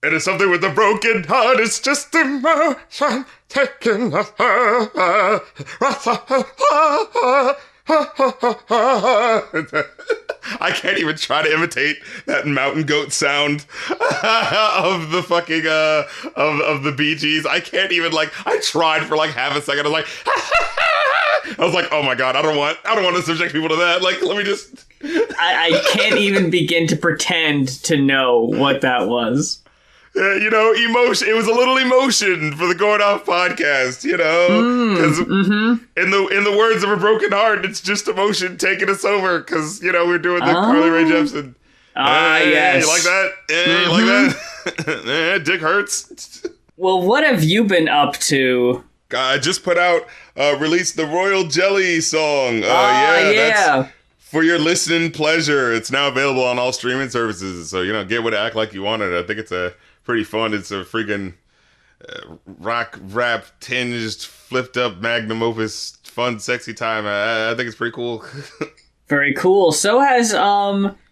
It is something with a broken heart. It's just emotion taking us. I can't even try to imitate that mountain goat sound of the fucking of the Bee Gees. I can't even I tried for half a second. I was like, oh my god, I don't want to subject people to that. Let me just. I can't even begin to pretend to know what that was. Emotion. It was a little emotion for the Going Off podcast, because in the words of a broken heart, it's just emotion taking us over. Because we're doing the Carly Rae Jepsen. Yes. You like that? You like that? Dick hurts. Well, what have you been up to? I just put out, released the Royal Jelly song. Yeah. For your listening pleasure. It's now available on all streaming services. So, get what Act Like You Wanted. I think it's pretty fun. It's a freaking rock rap tinged, flipped up magnum opus, fun, sexy time. I think it's pretty cool. Very cool. So has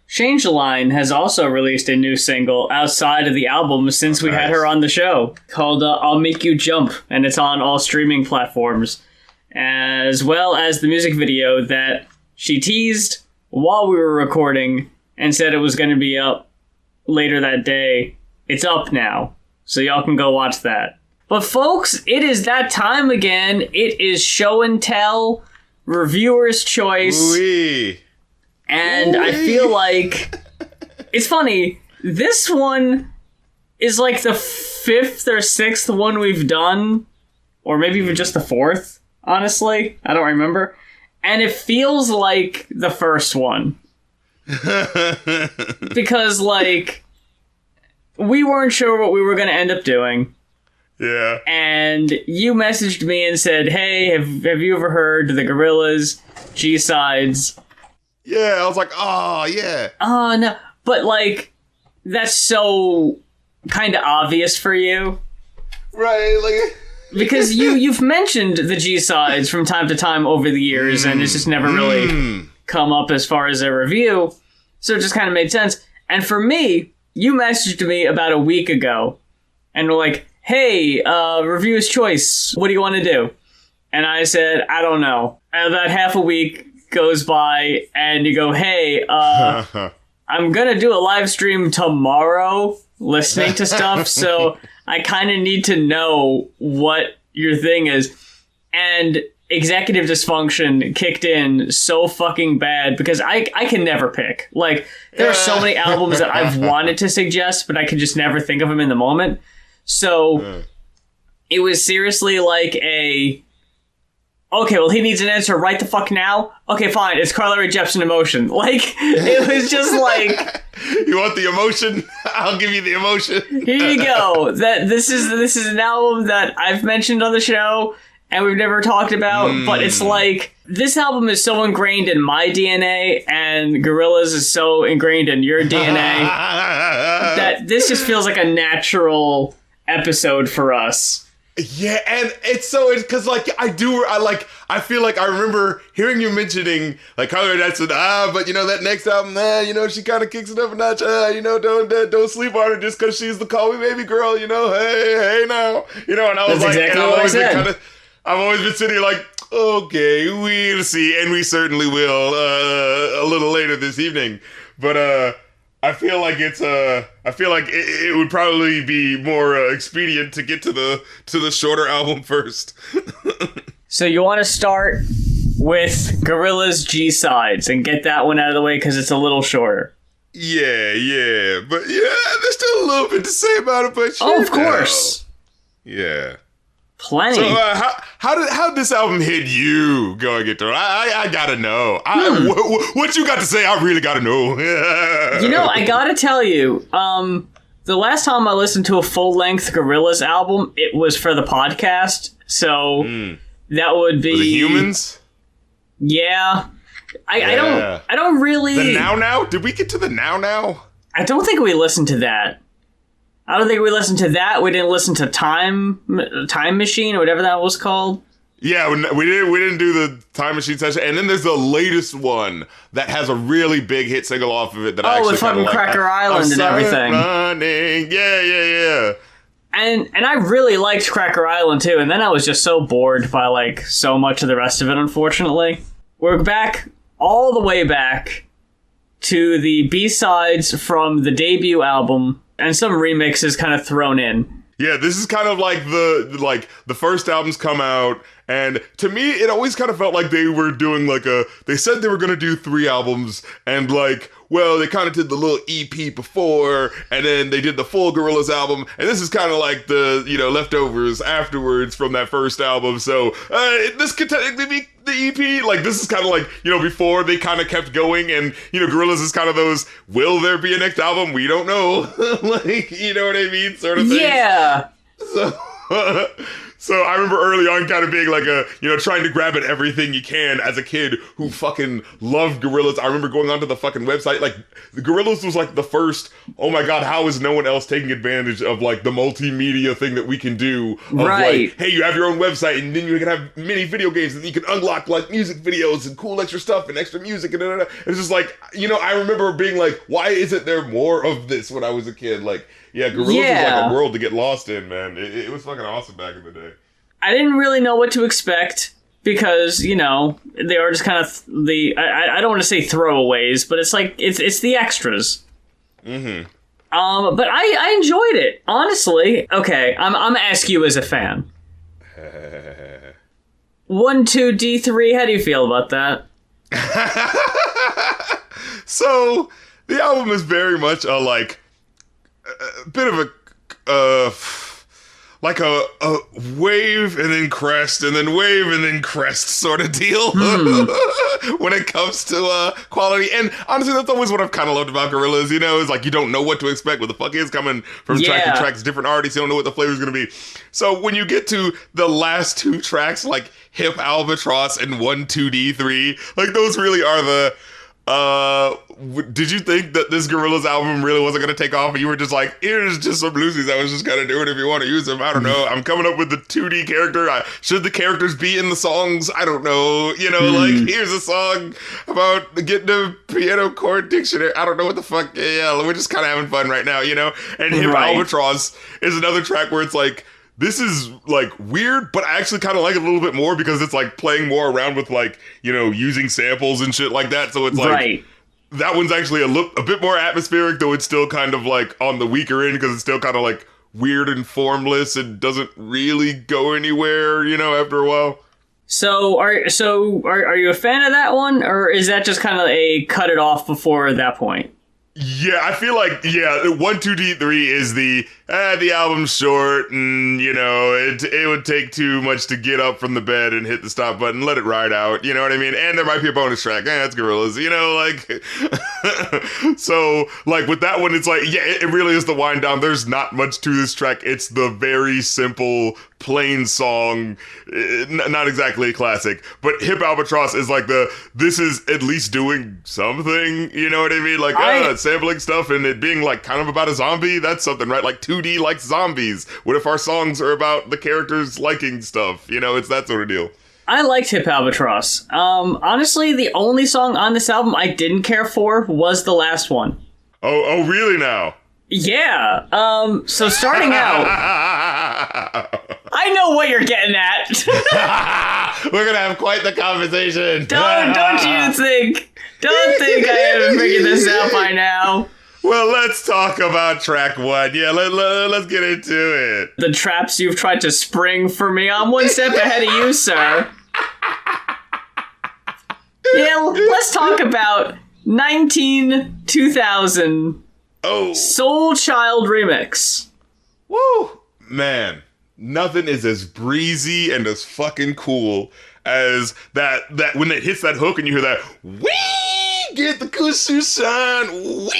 Changeline has also released a new single outside of the album since we had her on the show, called I'll Make You Jump, and it's on all streaming platforms, as well as the music video that she teased while we were recording and said it was going to be up later that day. It's up now, so y'all can go watch that. But folks, it is that time again. It is show and tell, reviewer's choice. Ooh-wee. And I feel like it's funny. This one is like the 5th or 6th one we've done, or maybe even just the 4th, honestly. I don't remember. And it feels like the first one. Because, we weren't sure what we were going to end up doing. Yeah. And you messaged me and said, hey, have you ever heard the Gorillaz G-Sides? Yeah, I was like, oh, yeah. Oh, no. But, that's so kind of obvious for you. Right, because you've mentioned the G-Sides from time to time over the years, and it's just never really come up as far as a review. So it just kind of made sense. And for me, you messaged me about a week ago, and were like, hey, reviewer's choice, what do you want to do? And I said, I don't know. And about half a week goes by, and you go, hey, I'm gonna do a live stream tomorrow listening to stuff, so I kind of need to know what your thing is. And executive dysfunction kicked in so fucking bad, because I can never pick. There are so many albums that I've wanted to suggest, but I can just never think of them in the moment. So it was seriously okay, well, he needs an answer right the fuck now? Okay, fine, it's Carly Rae Jepsen emotion. It was just you want the emotion? I'll give you the emotion. Here you go. This is an album that I've mentioned on the show, and we've never talked about, but it's this album is so ingrained in my DNA, and Gorillaz is so ingrained in your DNA, that this just feels like a natural episode for us. Yeah, and it's because I feel like I remember hearing you mentioning Carly Rae Jepsen, but that next album, she kind of kicks it up a notch, don't sleep on her just because she's the Call Me Baby girl, hey now, and I was I've always been sitting here okay, we'll see, and we certainly will a little later this evening, but I feel like it would probably be more expedient to get to the shorter album first. So you want to start with Gorillaz G-Sides and get that one out of the way because it's a little shorter. Yeah, but there's still a little bit to say about it. But of course, yeah. Plenty. So how did this album hit you going into it? I gotta know. What you got to say? I really gotta know. I gotta tell you, the last time I listened to a full-length Gorillaz album, it was for the podcast. So that would be the Humans. Yeah. I don't really. The Now. Did we get to the Now? I don't think we listened to that. I don't think we listened to that. We didn't listen to Time Machine or whatever that was called. Yeah, we didn't do the Time Machine session, and then there's the latest one that has a really big hit single off of it that I actually with fucking like. Cracker Island and everything. Running. Yeah. And I really liked Cracker Island too, and then I was just so bored by like so much of the rest of it, unfortunately. We're back, all the way back, to the B-sides from the debut album, and some remixes kind of thrown in. Yeah, this is kind of like the first albums come out, and to me, it always kind of felt like they were doing they said they were going to do 3 albums, and well, they kind of did the little EP before, and then they did the full Gorillaz album, and this is kind of like the, leftovers afterwards from that first album, so this could technically be the EP, this is kind of before they kind of kept going, and, Gorillaz is kind of those, will there be a next album? We don't know, you know what I mean, sort of thing. Yeah. So I remember early on kind of being trying to grab at everything you can as a kid who fucking loved Gorillaz. I remember going onto the fucking website, the Gorillaz was the first, oh my god, how is no one else taking advantage of the multimedia thing that we can do? Of right. Hey, you have your own website and then you can have mini video games and you can unlock music videos and cool extra stuff and extra music and it's just I remember being why isn't there more of this when I was a kid? Yeah, Gorillaz was a world to get lost in, man. It was fucking awesome back in the day. I didn't really know what to expect because, they are just kind of I don't want to say throwaways, but it's the extras. Mm-hmm. But I enjoyed it, honestly. Okay, I'm gonna ask you as a fan. 1, 2, D3, how do you feel about that? So, the album is very much a bit of a wave and then crest and then wave and then crest sort of deal when it comes to quality. And honestly, that's always what I've kind of loved about Gorillaz, is you don't know what to expect. What the fuck is coming from track to track. It's different artists. You don't know what the flavor's going to be. So when you get to the last 2 tracks, Hip Albatross and 1, 2, D3, those really are the... did you think that this Gorillaz album really wasn't going to take off and you were just here's just some bluesies, I was just going to do it if you want to use them, I don't know, I'm coming up with the 2D character, should the characters be in the songs, I don't know, here's a song about getting a piano chord dictionary, I don't know what the fuck, we're just kind of having fun right now, and Hip Albatross is another track where it's this is weird, but I actually kind of like it a little bit more because it's playing more around with using samples and shit like that. So it's right. That one's actually a bit more atmospheric, though it's still kind of on the weaker end because it's still kind of weird and formless and doesn't really go anywhere, after a while. So are you a fan of that one, or is that just kind of a cut it off before that point? Yeah, I feel 1, 2, D3 is the album's short and, it would take too much to get up from the bed and hit the stop button, let it ride out, you know what I mean? And there might be a bonus track, that's Gorillaz, so, with that one, it's it really is the wind down. There's not much to this track. It's the very simple, plain song, not exactly a classic, but Hip Albatross is this is at least doing something, you know what I mean? Sampling stuff and it being kind of about a zombie, that's something, right? 2D likes zombies. What if our songs are about the characters liking stuff? It's that sort of deal. I liked Hip Albatross. Honestly, the only song on this album I didn't care for was the last one. Oh, really now? Yeah. So starting out, I know what you're getting at. We're gonna have quite the conversation. Don't you think? Don't think I haven't figured this out by now. Well, let's talk about track 1. Yeah, let's get into it. The traps you've tried to spring for me. I'm one step ahead of you, sir. Yeah, let's talk about 2000 Soul Child remix. Woo! Man, nothing is as breezy and as fucking cool as that when it hits that hook and you hear that, wee, get the kusu san, wee.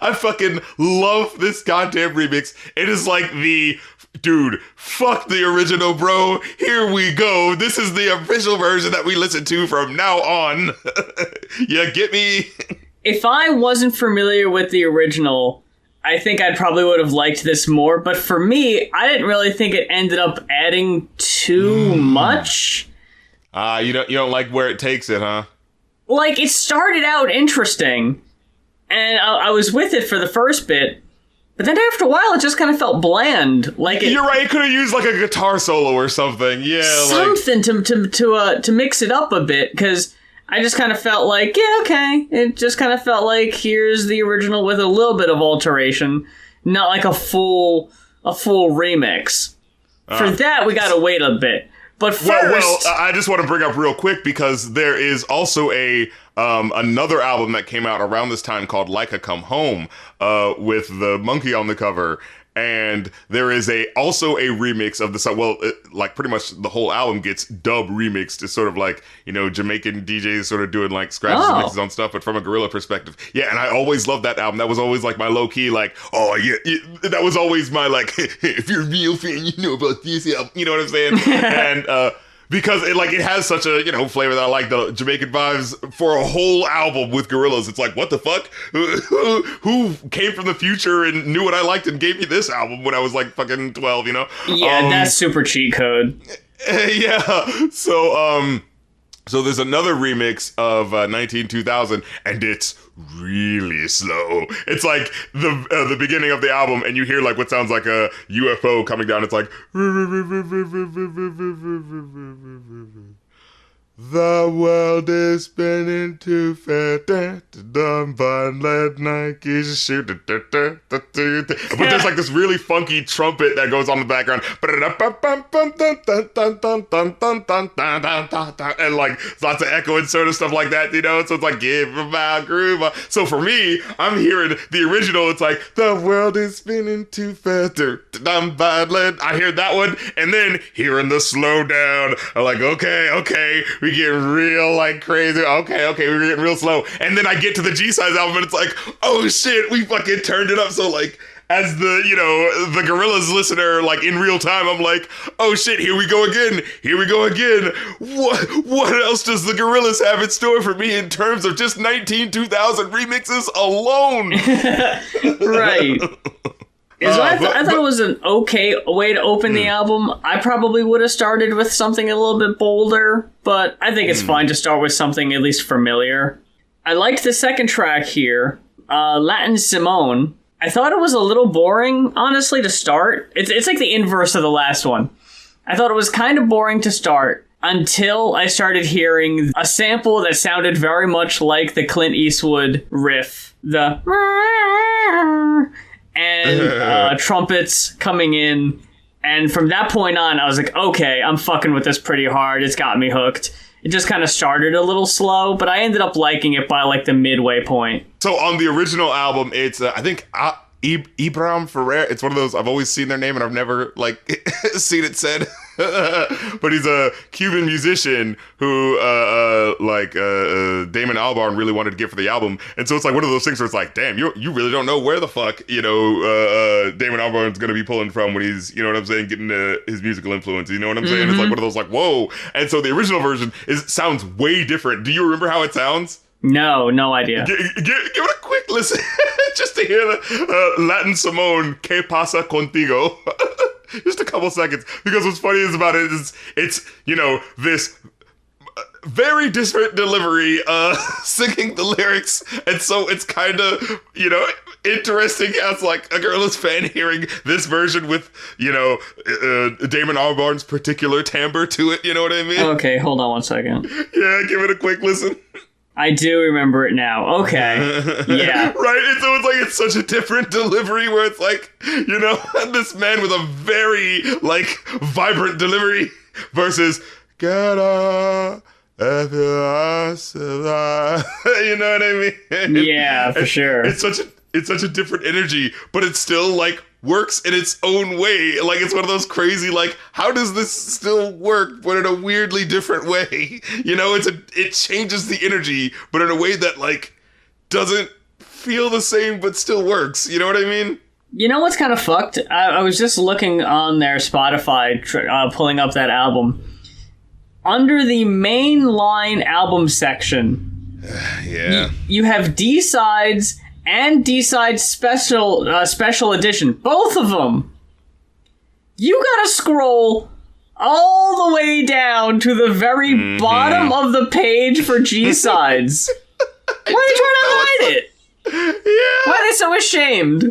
I fucking love this goddamn remix. It is dude, fuck the original, bro. Here we go. This is the official version that we listen to from now on. Yeah, get me? If I wasn't familiar with the original, I think I probably would have liked this more. But for me, I didn't really think it ended up adding too much. You don't like where it takes it, huh? Like, it started out interesting, and I was with it for the first bit, but then after a while, it just kind of felt bland. Like you're right. It could have used like a guitar solo or something. Yeah, something to mix it up a bit, because I just kind of felt like, yeah, okay. It just kind of felt like here's the original with a little bit of alteration, not like a full remix. For that, we gotta wait a bit. But first, well, I just want to bring up real quick because there is also another album that came out around this time called Like a Come Home with the monkey on the cover. And there is also a remix of the song. Well, like pretty much the whole album gets dub remixed. It's sort of like, Jamaican DJs sort of doing like scratches and mixes on stuff, but from a Gorilla perspective. Yeah, and I always loved that album. That was always like my low key, like, oh yeah, that was always my like, if you're a real fan, you know about this album. You know what I'm saying? And because it has such a flavor that I like, the Jamaican vibes for a whole album with Gorillaz. It's like, what the fuck? Who came from the future and knew what I liked and gave me this album when I was like fucking 12? Yeah, that's super cheat code. Yeah. So there's another remix of 19-2000, and it's really slow. It's like the beginning of the album, and you hear like what sounds like a UFO coming down. It's like the world is spinning too fast, but let Nike shoot. But there's like this really funky trumpet that goes on the background, and like lots of echo and sort of stuff like that, So it's like give about groove. So for me, I'm hearing the original. It's like the world is spinning too fast, I hear that one, and then hearing the slow down. I'm like, okay. We get real like crazy. Okay, we're getting real slow. And then I get to the G-Size album and it's like, oh shit, we fucking turned it up. So like, as the Gorillaz listener, like in real time, I'm like, oh shit, here we go again. What else does the Gorillaz have in store for me in terms of just 19-2000 remixes alone? Right. I thought it was an okay way to open the album. I probably would have started with something a little bit bolder, but I think it's fine to start with something at least familiar. I liked the second track here, Latin Simone. I thought it was a little boring, honestly, to start. It's like the inverse of the last one. I thought it was kind of boring to start until I started hearing a sample that sounded very much like the Clint Eastwood riff. And trumpets coming in, and from that point on I was like, okay, I'm fucking with this pretty hard. It's got me hooked. It just kind of started a little slow, but I ended up liking it by like the midway point. So on the original album, it's I think Ibrahim Ferrer. It's one of those, I've always seen their name and I've never like seen it said. But he's a Cuban musician who Damon Albarn really wanted to get for the album. And so it's like one of those things where it's like, damn, you really don't know where the fuck, Damon Albarn's going to be pulling from when he's, getting his musical influence. You know what I'm saying? It's like one of those like, whoa. And so the original version sounds way different. Do you remember how it sounds? No idea. Give it a quick listen just to hear the Latin Simone, ¿Qué pasa contigo? Just a couple seconds, because what's funny is about it is it's this very different delivery singing the lyrics, and so it's kind of interesting as like a Gorillaz fan hearing this version with Damon Albarn's particular timbre to it. You know what I mean? Okay, hold on one second. Yeah, give it a quick listen. I do remember it now. Okay. Yeah. Right? And so it's like, it's such a different delivery where it's like, this man with a very, like, vibrant delivery versus, get up, you know what I mean? Yeah, for sure. It's such a different energy, but it still, like, works in its own way. Like, it's one of those crazy, like, how does this still work, but in a weirdly different way? It changes the energy, but in a way that, like, doesn't feel the same, but still works. You know what I mean? You know what's kind of fucked? I was just looking on their Spotify, pulling up that album. Under the mainline album section, yeah, you have D-sides and D-side special edition, both of them. You gotta scroll all the way down to the very bottom of the page for G-sides. Why are they trying to hide it? Yeah. Why are they so ashamed?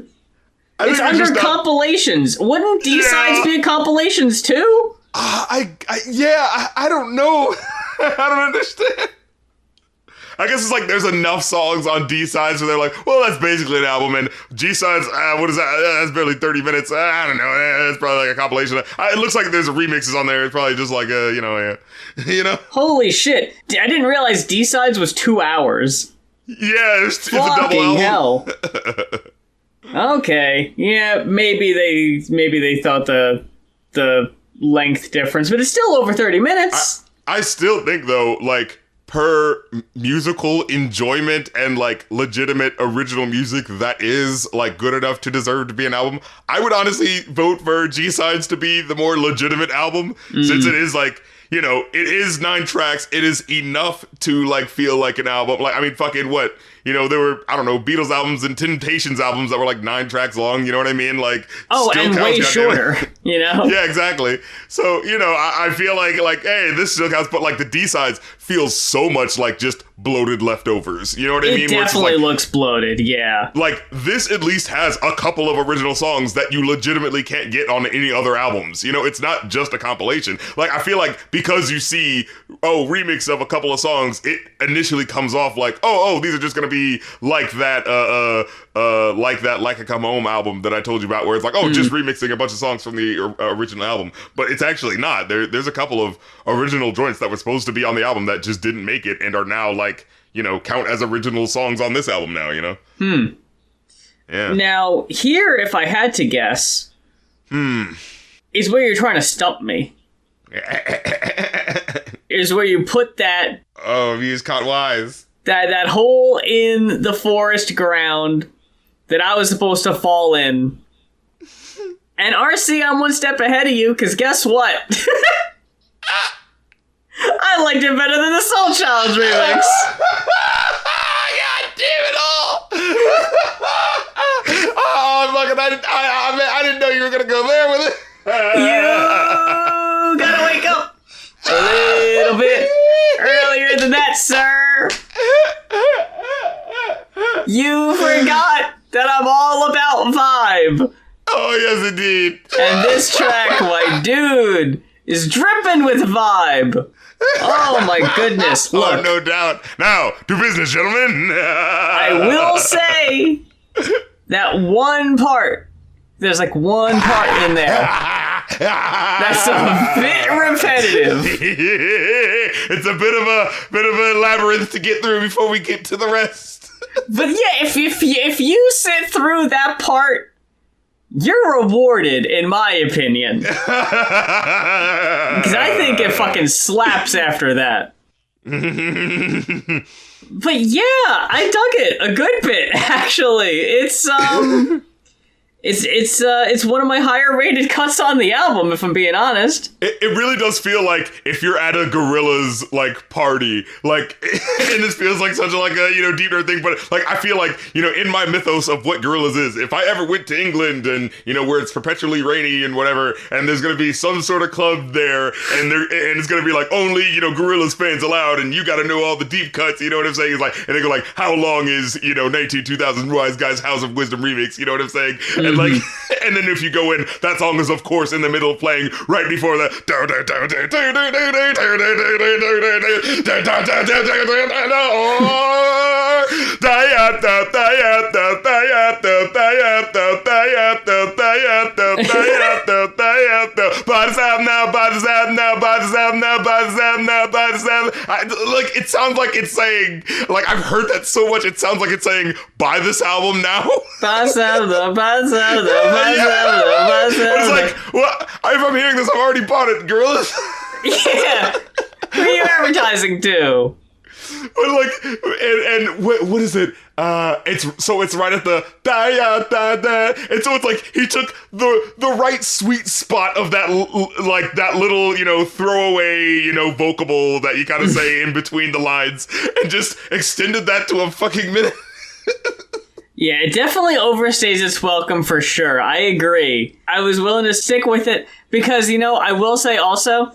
It's think under compilations. Wouldn't D-sides be in compilations too? I don't know. I don't understand. I guess it's like there's enough songs on D-sides where they're like, well, that's basically an album, and G-sides, what is that? That's barely 30 minutes. I don't know. It's probably like a compilation. It looks like there's remixes on there. It's probably just like Holy shit! I didn't realize D-sides was 2 hours. Yeah, it's a double album. Hell. Okay, yeah, maybe they thought the length difference, but it's still over 30 minutes. I still think though, like, per musical enjoyment and like legitimate original music that is like good enough to deserve to be an album, I would honestly vote for G-sides to be the more legitimate album, since it is like, you know, it is 9 tracks. It is enough to like feel like an album. Like, I mean, fucking what? You know, there were, I don't know, Beatles albums and Temptations albums that were like 9 tracks long. You know what I mean? Like, and way shorter, you know? Yeah, exactly. So, you know, I feel like, hey, this still counts, but like the D-sides feels so much like just bloated leftovers. You know what I mean? It definitely looks bloated, yeah. Like, this at least has a couple of original songs that you legitimately can't get on any other albums. You know, it's not just a compilation. Like, I feel like because you see, remix of a couple of songs, it initially comes off like, these are just gonna be like that, Like I Come Home album that I told you about, where it's like, just remixing a bunch of songs from the original album. But it's actually not. There's a couple of original joints that were supposed to be on the album that just didn't make it and are now like, you know, count as original songs on this album now, you know? Yeah. Now, here, if I had to guess, is where you're trying to stump me. Is where you put that... Oh, Muse caught wise. That hole in the forest ground that I was supposed to fall in. And RC, I'm one step ahead of you, because guess what? I liked it better than the Soul Child's remix. God damn it all! I didn't know you were gonna go there with it. You gotta wake up a little bit earlier than that, sir. You forgot that I'm all about vibe. Oh, yes, indeed. And this track, my dude, is dripping with vibe. Oh, my goodness. Look. Oh, no doubt. Now, to business, gentlemen. I will say that one part, there's like one part in there that's a bit repetitive. It's a bit of a labyrinth to get through before we get to the rest. But yeah, if you sit through that part, you're rewarded, in my opinion. Because I think it fucking slaps after that. But yeah, I dug it a good bit, actually. It's one of my higher rated cuts on the album, if I'm being honest. It really does feel like if you're at a Gorillaz like party, like, and this feels like such a like a, you know, deep nerd thing, but like I feel like, you know, in my mythos of what Gorillaz is, if I ever went to England and, you know, where it's perpetually rainy and whatever, and there's gonna be some sort of club there, and it's gonna be like only, you know, Gorillaz fans allowed, and you gotta know all the deep cuts, you know what I'm saying? It's like, and they go like, how long is, you know, 2000 Wise Guys House of Wisdom remix, you know what I'm saying? And like, and then if you go in, that song is of course in the middle playing right before the like it sounds like it's saying, like I've heard that so much, it sounds like it's saying buy this album now. It's like, well, if I'm hearing this, I've already bought it, Gorillaz. Yeah. Who are you advertising to? But like, and what is it? It's right at the da, and so it's like he took the right sweet spot of that like that little, you know, throwaway, you know, vocable that you kind of say in between the lines, and just extended that to a fucking minute. Yeah, it definitely overstays its welcome for sure. I agree. I was willing to stick with it because, I will say also,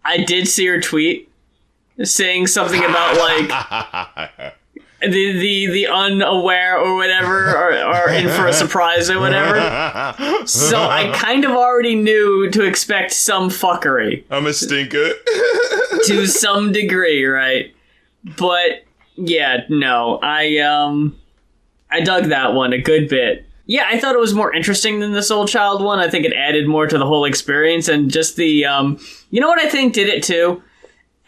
I did see her tweet saying something about, like, the unaware or whatever, or in for a surprise or whatever. So I kind of already knew to expect some fuckery. I'm a stinker. To some degree, right? But, yeah, no, I dug that one a good bit. Yeah, I thought it was more interesting than the Soul Child one. I think it added more to the whole experience, and just the, you know what I think did it too?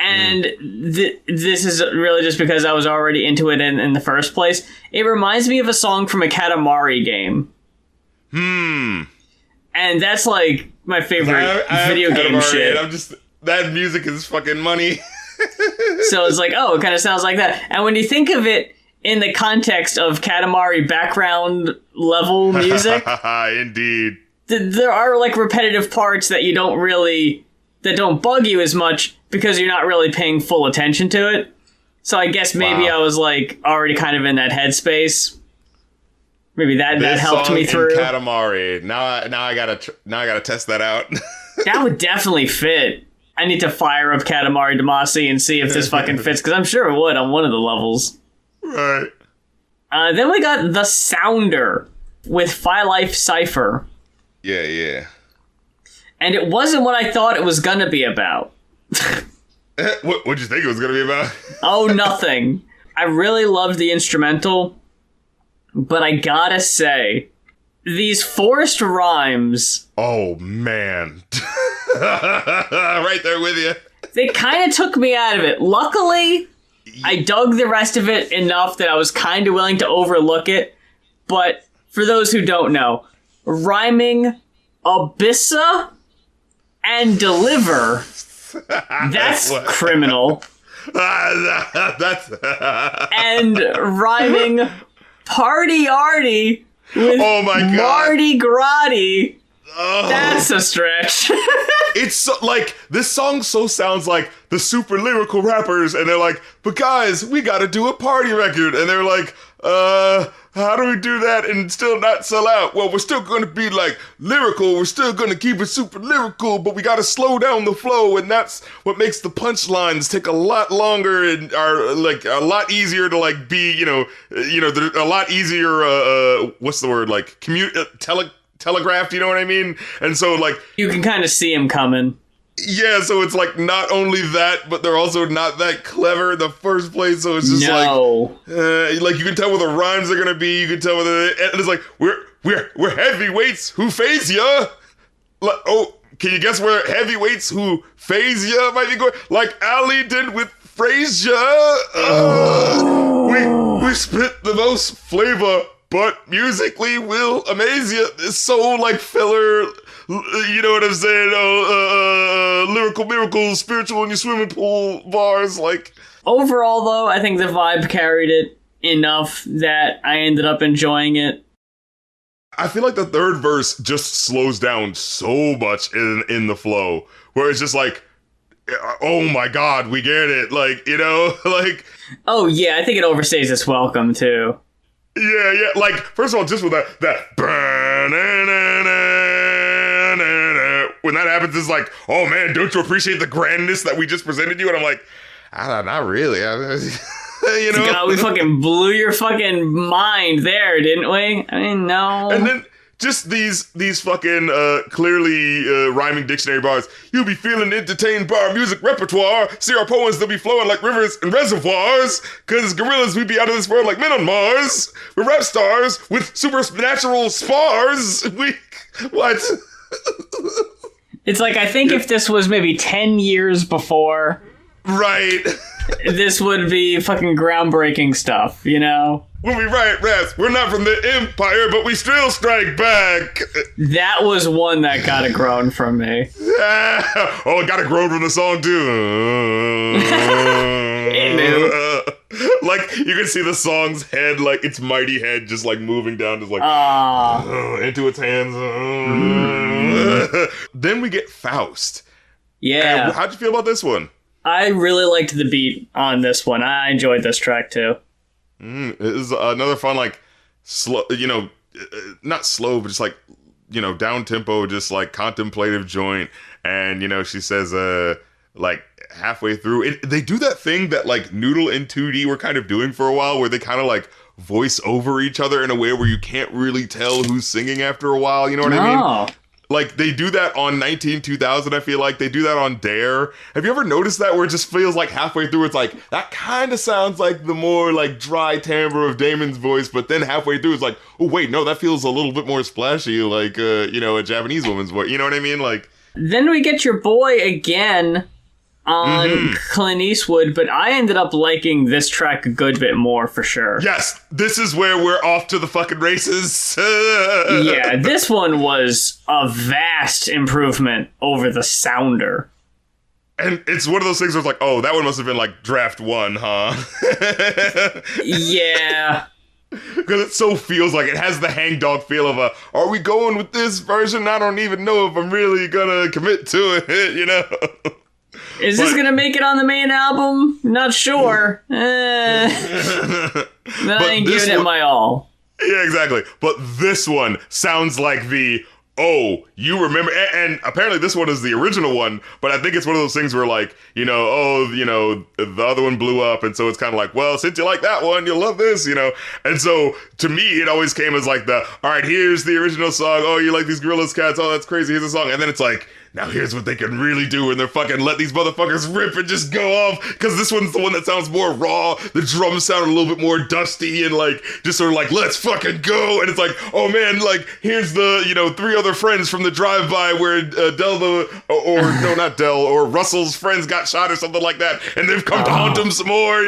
And this is really just because I was already into it in the first place. It reminds me of a song from a Katamari game. And that's like my favorite video game shit. That music is fucking money. So it's like, oh, it kind of sounds like that. And when you think of it in the context of Katamari background level music, indeed, there are like repetitive parts that that don't bug you as much because you're not really paying full attention to it. So I guess maybe I was like already kind of in that headspace. Maybe that helped me through. Katamari. Now I gotta test that out. That would definitely fit. I need to fire up Katamari Damacy and see if this fucking fits, because I'm sure it would on one of the levels. Right. Then we got The Sounder with Phi Life Cypher. Yeah. And it wasn't what I thought it was gonna be about. What'd you think it was gonna be about? Oh, nothing. I really loved the instrumental, but I gotta say, these forced rhymes... Oh, man. Right there with you. They kind of took me out of it. Luckily, I dug the rest of it enough that I was kind of willing to overlook it. But for those who don't know, rhyming Abyssa and Deliver, that's criminal. That's And rhyming Party Arty with Marty Grotty, that's a stretch. It's so, like, this song so sounds like the super lyrical rappers, and they're like, but guys, we gotta do a party record. And they're like, how do we do that and still not sell out? Well, we're still gonna be like lyrical, we're still gonna keep it super lyrical, but we gotta slow down the flow, and that's what makes the punchlines take a lot longer and are like a lot easier to like be, they're a lot easier, what's the word, like telegraphed, you know what I mean? And so like you can kind of see him coming. Yeah, so it's like not only that, but they're also not that clever in the first place. So it's just like you can tell where the rhymes are gonna be. You can tell where and it's like we're heavyweights who phase ya. Like, oh, can you guess where heavyweights who phase ya might be going? Like Ali did with Frasier. We spit the most flavor, but musically will amaze you. It's so like filler. You know what I'm saying? Lyrical miracles, spiritual in your swimming pool bars. Like overall, though, I think the vibe carried it enough that I ended up enjoying it. I feel like the third verse just slows down so much in the flow, where it's just like, oh my god, we get it. Like, like. Oh yeah, I think it overstays its welcome too. Yeah. Like, first of all, just with that. When that happens, it's like, oh man, don't you appreciate the grandness that we just presented you? And I'm like, not really. God, we fucking blew your fucking mind there, didn't we? I mean, no. And then just these fucking clearly rhyming dictionary bars. You'll be feeling entertained by our music repertoire. See our poems, they'll be flowing like rivers and reservoirs. Cause Gorillaz, we be out of this world like men on Mars. We're rap stars with supernatural spars. What? It's like, I think if this was maybe 10 years before... Right. This would be fucking groundbreaking stuff, you know? When we write raps, we're not from the Empire, but we still strike back. That was one that got a groan from me. Oh, it got a groan from the song, too. It knew. Like, you can see the song's head, like, its mighty head just, like, moving down, just like, into its hands. Then we get Faust. Yeah. And how'd you feel about this one? I really liked the beat on this one. I enjoyed this track, too. It is another fun, like, slow, not slow, but just like, down tempo, just like contemplative joint. And, she says, like halfway through they do that thing that like Noodle and 2D were kind of doing for a while, where they kind of like voice over each other in a way where you can't really tell who's singing after a while. You know what I mean? Like, they do that on 19-2000, I feel like. They do that on Dare. Have you ever noticed that, where it just feels like halfway through, it's like, that kind of sounds like the more, like, dry timbre of Damon's voice, but then halfway through, it's like, oh, wait, no, that feels a little bit more splashy, like, a Japanese woman's voice. You know what I mean? Like, then we get your boy again on Clint Eastwood, but I ended up liking this track a good bit more, for sure. Yes, this is where we're off to the fucking races. Yeah, this one was a vast improvement over the Sounder. And it's one of those things where it's like, oh, that one must have been like draft 1, huh? Yeah. Because it so feels like it has the hangdog feel of are we going with this version? I don't even know if I'm really gonna commit to it, Is this gonna make it on the main album? Not sure. Then I ain't giving it my all. Yeah, exactly. But this one sounds like you remember, and apparently this one is the original one, but I think it's one of those things where like, the other one blew up, and so it's kind of like, well, since you like that one, you'll love this, And so, to me, it always came as like all right, here's the original song, oh, you like these Gorillaz cats, oh, that's crazy, here's the song, and then it's like, now here's what they can really do, and they're fucking let these motherfuckers rip and just go off, because this one's the one that sounds more raw, the drums sound a little bit more dusty, and like, just sort of like, let's fucking go, and it's like, oh man, like, here's the, 3 other friends from the drive-by where not Del, or Russell's friends got shot or something like that, and they've come to haunt him some more,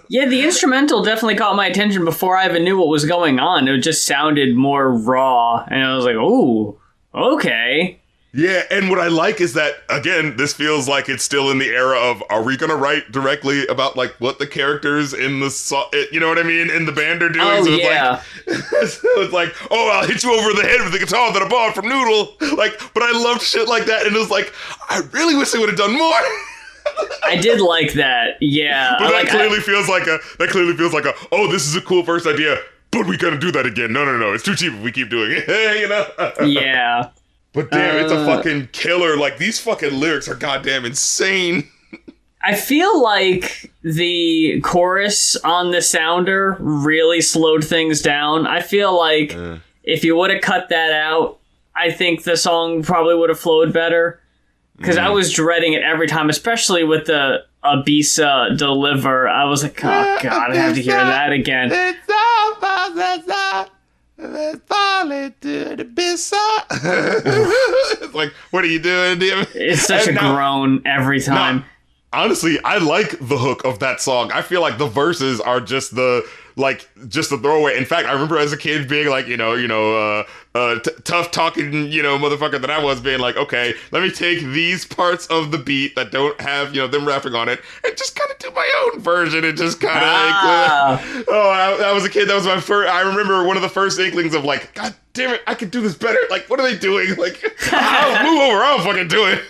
Yeah, the instrumental definitely caught my attention before I even knew what was going on. It just sounded more raw, and I was like, ooh. Okay. Yeah, and what I like is that, again, this feels like it's still in the era of, are we going to write directly about, like, what the characters in the song, you know what I mean, in the band are doing? So yeah. It's like, oh, I'll hit you over the head with the guitar that I bought from Noodle. Like, but I loved shit like that, and it was like, I really wish they would have done more. I did like that, yeah. But that clearly feels like a, oh, this is a cool first idea, but we gotta do that again. No, it's too cheap if we keep doing it, Yeah. But damn, it's a fucking killer. Like, these fucking lyrics are goddamn insane. I feel like the chorus on the Sounder really slowed things down. I feel like if you would have cut that out, I think the song probably would have flowed better. Because I was dreading it every time, especially with the Ibiza deliver. I was like, oh god, I have to hear that again. Let's fall into the Ibiza. It's like, what are you doing, Dim? It's such a groan every time. Honestly, I like the hook of that song. I feel like the verses are just a throwaway. In fact, I remember as a kid being like, tough talking, motherfucker that I was, being like, okay, let me take these parts of the beat that don't have, them rapping on it, and just kind of do my own version and just kind of I was a kid. That was my first. I remember one of the first inklings of like, God damn it, I could do this better. Like, what are they doing? Like, I'll move over. I'll fucking do it.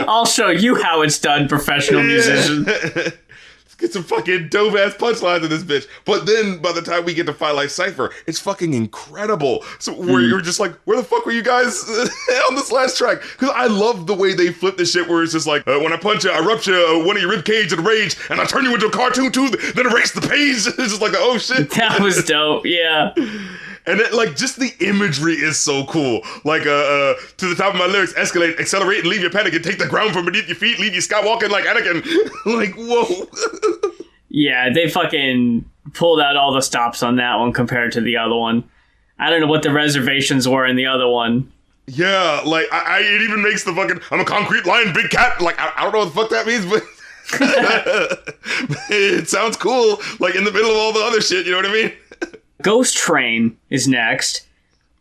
I'll show you how it's done, professional musician. Let's get some fucking dope-ass punchlines in this bitch. But then, by the time we get to Fight Like Cypher, it's fucking incredible. So where you're just like, where the fuck were you guys on this last track? Because I love the way they flip this shit where it's just like, when I punch you, I rupture one of your rib cage in rage, and I turn you into a cartoon too, then erase the page. It's just like, oh shit. That was dope, yeah. And it, like, just the imagery is so cool. Like, to the top of my lyrics, escalate, accelerate, and leave your panic, and take the ground from beneath your feet, leave you skywalking like Anakin. Like, whoa. Yeah, they fucking pulled out all the stops on that one compared to the other one. I don't know what the reservations were in the other one. Yeah, like, it even makes the fucking, I'm a concrete lion, big cat. Like, I don't know what the fuck that means, but it sounds cool. Like, in the middle of all the other shit, you know what I mean? Ghost Train is next.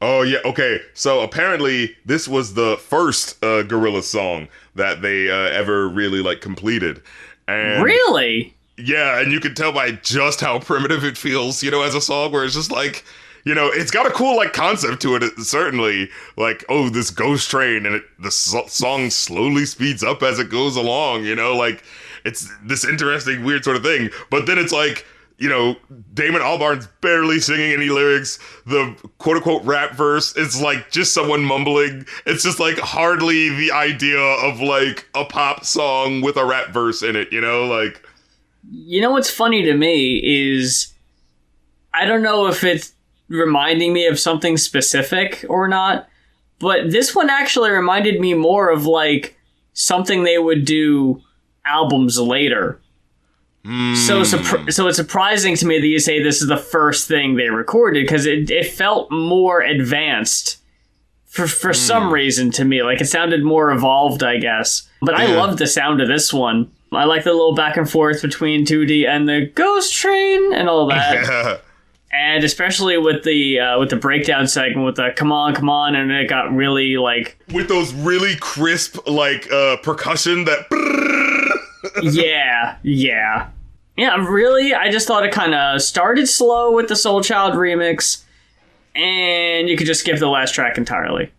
Oh, yeah, okay. So apparently this was the first Gorillaz song that they ever really, like, completed. And really? Yeah, and you can tell by just how primitive it feels, as a song where it's just like, it's got a cool, like, concept to it, certainly. Like, oh, this ghost train, and the song slowly speeds up as it goes along, like, it's this interesting, weird sort of thing. But then it's like, you know, Damon Albarn's barely singing any lyrics. The quote-unquote rap verse is like just someone mumbling. It's just like hardly the idea of like a pop song with a rap verse in it, you know? Like, you know what's funny to me is, I don't know if it's reminding me of something specific or not, but this one actually reminded me more of like something they would do albums later. So it's surprising to me that you say this is the first thing they recorded, because it felt more advanced for some reason to me. Like, it sounded more evolved, I guess. But I loved the sound of this one. I like the little back and forth between 2D and the Ghost Train and all that. Yeah. And especially with the breakdown segment with the come on, and it got really like, with those really crisp like percussion that. Yeah, really, I just thought it kind of started slow with the Soul Child remix, and you could just skip the last track entirely.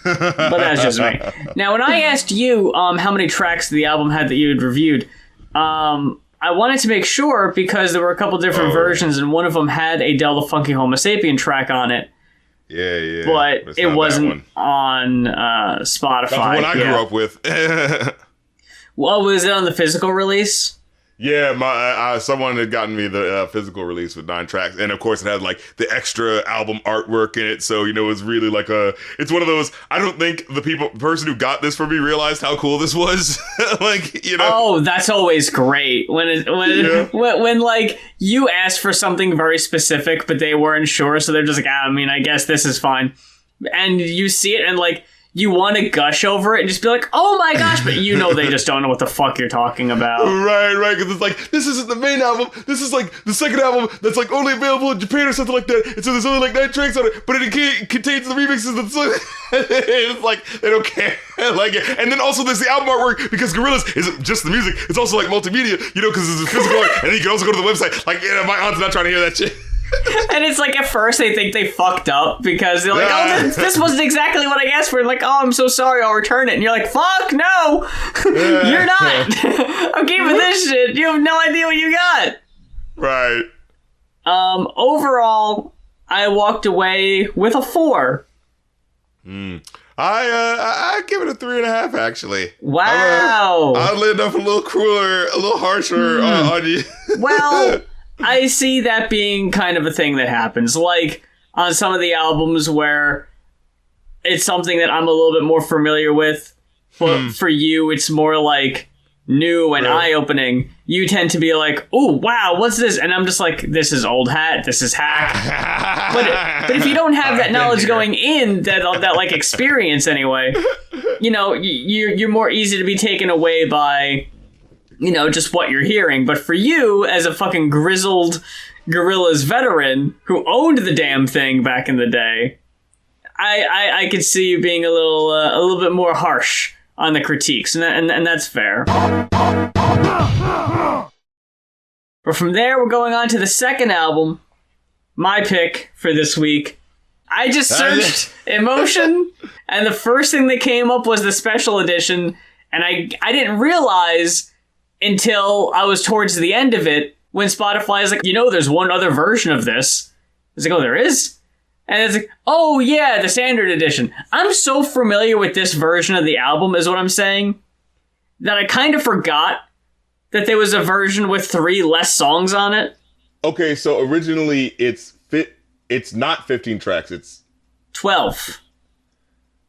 But that's just me. Now, when I asked you how many tracks the album had that you had reviewed, I wanted to make sure, because there were a couple different versions, and one of them had a Del the Funky Homo Sapien track on it. Yeah. But it wasn't on Spotify. That's the one I grew up with. Well, was it on the physical release? Yeah, someone had gotten me the physical release with 9 tracks, and of course it had like the extra album artwork in it. So, you know, it was really like it's one of those. I don't think the person who got this for me realized how cool this was. Like, you know. Oh, that's always great when like you asked for something very specific, but they weren't sure, so they're just like, I guess this is fine, and you see it and like, you want to gush over it and just be like, oh my gosh, but you know they just don't know what the fuck you're talking about. Right, because it's like, this isn't the main album, this is like the second album that's like only available in Japan or something like that, and so there's only like 9 tracks on it, but it contains the remixes that's like, it's like, they don't care. Like, and then also there's the album artwork, because Gorillaz isn't just the music, it's also like multimedia, you know, because it's physical art, and then you can also go to the website, like, my aunt's not trying to hear that shit. And it's like, at first they think they fucked up because they're like, this wasn't exactly what I asked for. And like, I'm so sorry, I'll return it. And you're like, fuck, no, you're not. I'm keeping this shit. You have no idea what you got. Right. Overall, I walked away with a 4. I give it a 3.5, actually. Wow. Oddly enough, a little crueler, a little harsher on you. Well, I see that being kind of a thing that happens. Like, on some of the albums where it's something that I'm a little bit more familiar with, but for you, it's more like new and eye-opening. You tend to be like, oh, wow, what's this? And I'm just like, this is old hat, this is hack. But if you don't have that knowledge going in, that like experience anyway, you know, you're more easy to be taken away by, you know, just what you're hearing. But for you, as a fucking grizzled Gorillaz veteran who owned the damn thing back in the day, I could see you being a little bit more harsh on the critiques, and that's fair. But from there, we're going on to the second album, my pick for this week. I just searched Emotion, and the first thing that came up was the special edition, and I didn't realize until I was towards the end of it, when Spotify is like, you know, there's one other version of this. It's like, oh, there is? And it's like, oh yeah, the standard edition. I'm so familiar with this version of the album, is what I'm saying, that I kind of forgot that there was a version with 3 less songs on it. Okay, so originally it's not 15 tracks, it's 12.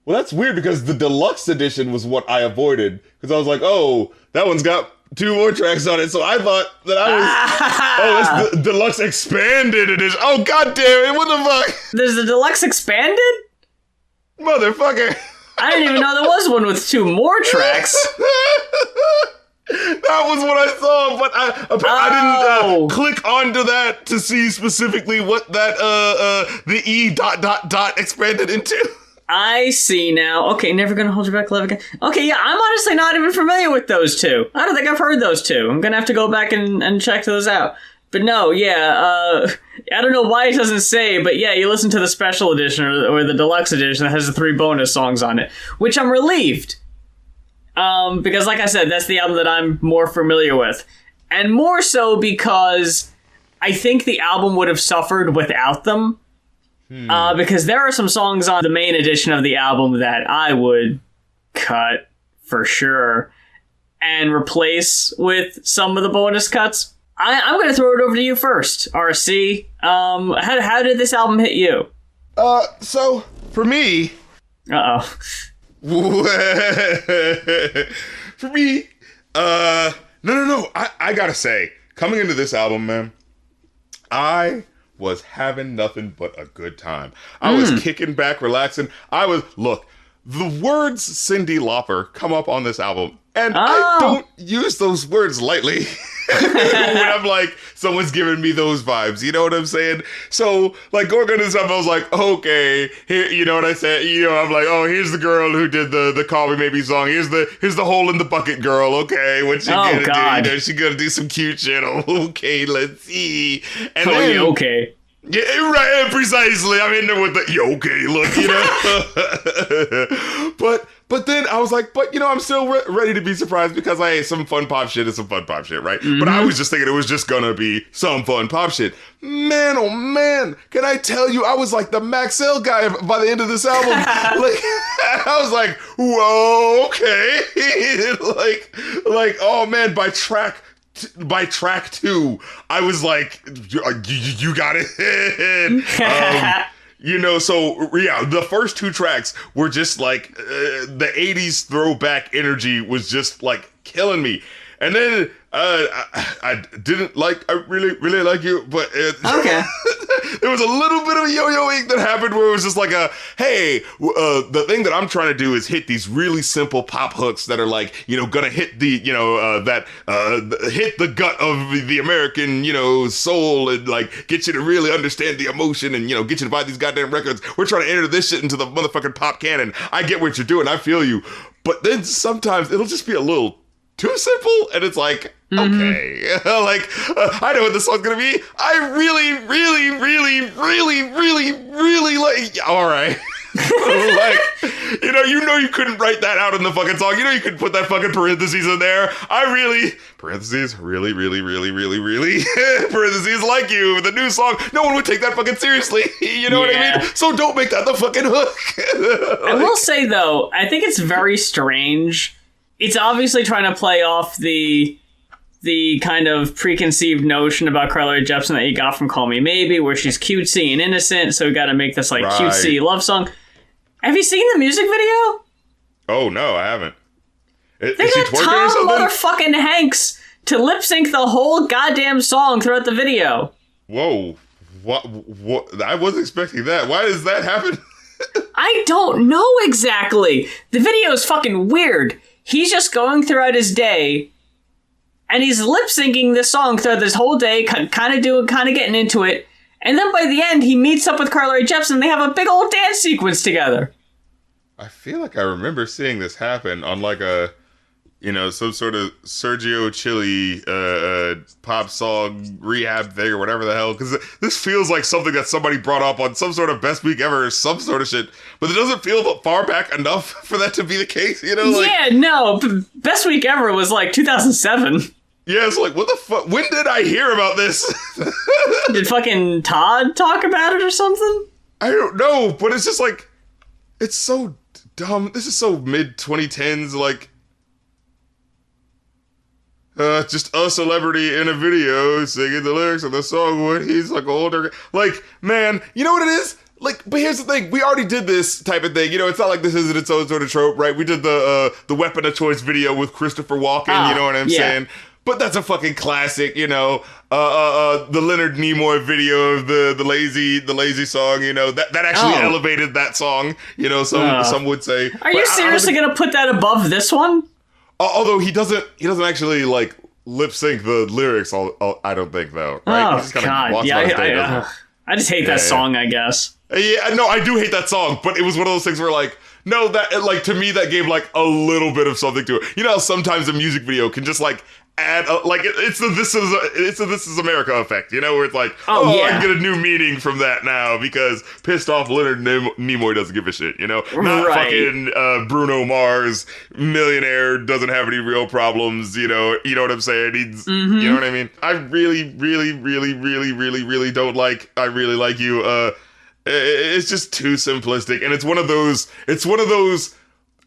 Well, that's weird, because the deluxe edition was what I avoided, because I was like, oh, that one's got 2 more tracks on it, so I thought that I was, that's the deluxe expanded edition. Oh, god damn it, what the fuck? There's the deluxe expanded? Motherfucker. I didn't even know there was one with 2 more tracks. That was what I saw, but I didn't click onto that to see specifically what that the E ... expanded into. I see now. Okay, Never Gonna Hold You Back, Love Again. Okay, yeah, I'm honestly not even familiar with those 2. I don't think I've heard those 2. I'm gonna have to go back and check those out. But no, yeah, I don't know why it doesn't say, but yeah, you listen to the special edition or the deluxe edition that has the 3 bonus songs on it, which I'm relieved. Because like I said, that's the album that I'm more familiar with. And more so because I think the album would have suffered without them. Because there are some songs on the main edition of the album that I would cut for sure and replace with some of the bonus cuts. I'm going to throw it over to you first, RC. How did this album hit you? So for me, no, I gotta say, coming into this album, man, I was having nothing but a good time. I was kicking back, relaxing. The words Cyndi Lauper come up on this album, and I don't use those words lightly. When I'm like, someone's giving me those vibes, you know what I'm saying? So, like, going into this album, I was like, okay, here, you know what I said? You know, I'm like, oh, here's the girl who did the Call Me Maybe song. Here's the hole in the bucket girl. Okay, what's she gonna do? You know, she gonna do some cute shit. Okay, let's see. And then, okay. Yeah, right, precisely. I'm in there with the okay look, you know. But then I was like, you know, I'm still ready to be surprised because some fun pop shit is some fun pop shit, right? But I was just thinking it was just gonna be some fun pop shit. Man, oh man, can I tell you, I was like the Maxell guy by the end of this album. Like, I was like, whoa, okay. like, oh man, by track 2, I was like, you got it. You know, so yeah, the first 2 tracks were just like the 80s throwback energy was just like killing me. And then I didn't like, I really like you, but okay. There was a little bit of yo-yoing that happened where it was just like hey, the thing that I'm trying to do is hit these really simple pop hooks that are like, you know, gonna hit the, you know, hit the gut of the American, you know, soul and like get you to really understand the emotion and, you know, get you to buy these goddamn records. We're trying to enter this shit into the motherfucking pop canon. I get what you're doing. I feel you. But then sometimes it'll just be a little too simple, and it's like, okay, like, I know what this song's gonna be. I really like, all right. Like, you know you couldn't write that out in the fucking song. You know you could put that fucking parentheses in there. Parentheses, really, parentheses, like you, the new song. No one would take that fucking seriously. You know what I mean? So don't make that the fucking hook. I will say, though, I think it's very strange. It's obviously trying to play off the kind of preconceived notion about Rae Jepsen that you got from Call Me Maybe, where she's cutesy and innocent, so we got to make this like cutesy love song. Have you seen the music video? Oh no, I haven't. They got Tom motherfucking Hanks to lip sync the whole goddamn song throughout the video. Whoa, what? I wasn't expecting that. Why does that happen? I don't know exactly. The video is fucking weird. He's just going throughout his day, and he's lip syncing this song throughout this whole day, kind of getting into it. And then by the end, he meets up with Rae Jepsen, and they have a big old dance sequence together. I feel like I remember seeing this happen on like a, you know, some sort of Sergio Chili pop song rehab thing or whatever the hell. Because this feels like something that somebody brought up on some sort of Best Week Ever or some sort of shit. But it doesn't feel far back enough for that to be the case, you know? Like, yeah, no. Best Week Ever was like 2007. Yeah, it's like, what the fuck? When did I hear about this? Did fucking Todd talk about it or something? I don't know, but it's just like, it's so dumb. This is so mid-2010s, like, just a celebrity in a video singing the lyrics of the song when he's like older. Like, man, you know what it is? Like, but here's the thing. We already did this type of thing. You know, it's not like this isn't its own sort of trope, right? We did the Weapon of Choice video with Christopher Walken, you know what I'm saying? But that's a fucking classic, you know. The Leonard Nimoy video of the lazy song, you know, that actually elevated that song, you know, some would say. Are you seriously gonna put that above this one? Although he doesn't actually like lip sync the lyrics. I don't think though. Right? Oh, he just kind of walks on stage. I just hate that song, I guess. Yeah, no, I do hate that song, but it was one of those things where like, no, that like to me that gave like a little bit of something to it. You know how sometimes a music video can just like add it's a this is America effect, you know, where it's like, I can get a new meaning from that now because pissed off Leonard Nimoy doesn't give a shit, you know, not fucking Bruno Mars, millionaire, doesn't have any real problems, you know what I'm saying? He's, you know what I mean? I really, really, really, really, really, really don't like I Really Like You. It's just too simplistic, and it's one of those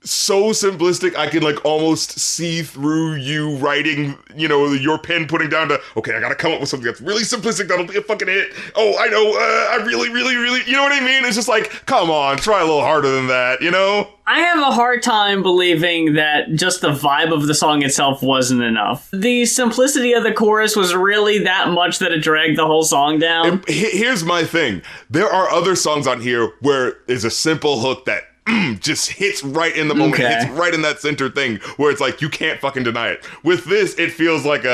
so simplistic I can like almost see through you writing, you know, your pen putting down to, okay, I gotta come up with something that's really simplistic that'll be a fucking hit. Oh, I know, I really, really, really, you know what I mean? It's just like, come on, try a little harder than that, you know? I have a hard time believing that just the vibe of the song itself wasn't enough. The simplicity of the chorus was really that much that it dragged the whole song down. Here's my thing. There are other songs on here where there's a simple hook that just hits right in the moment, hits right in that center thing where it's like, you can't fucking deny it. With this, it feels like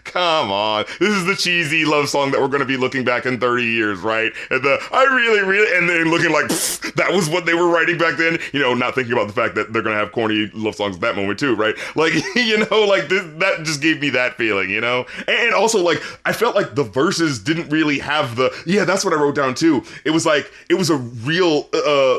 come on. This is the cheesy love song that we're going to be looking back in 30 years, right? And and then looking like, that was what they were writing back then, you know, not thinking about the fact that they're going to have corny love songs at that moment too, right? Like, you know, like that just gave me that feeling, you know? And also, like, I felt like the verses didn't really have that's what I wrote down too. It was like, it was a real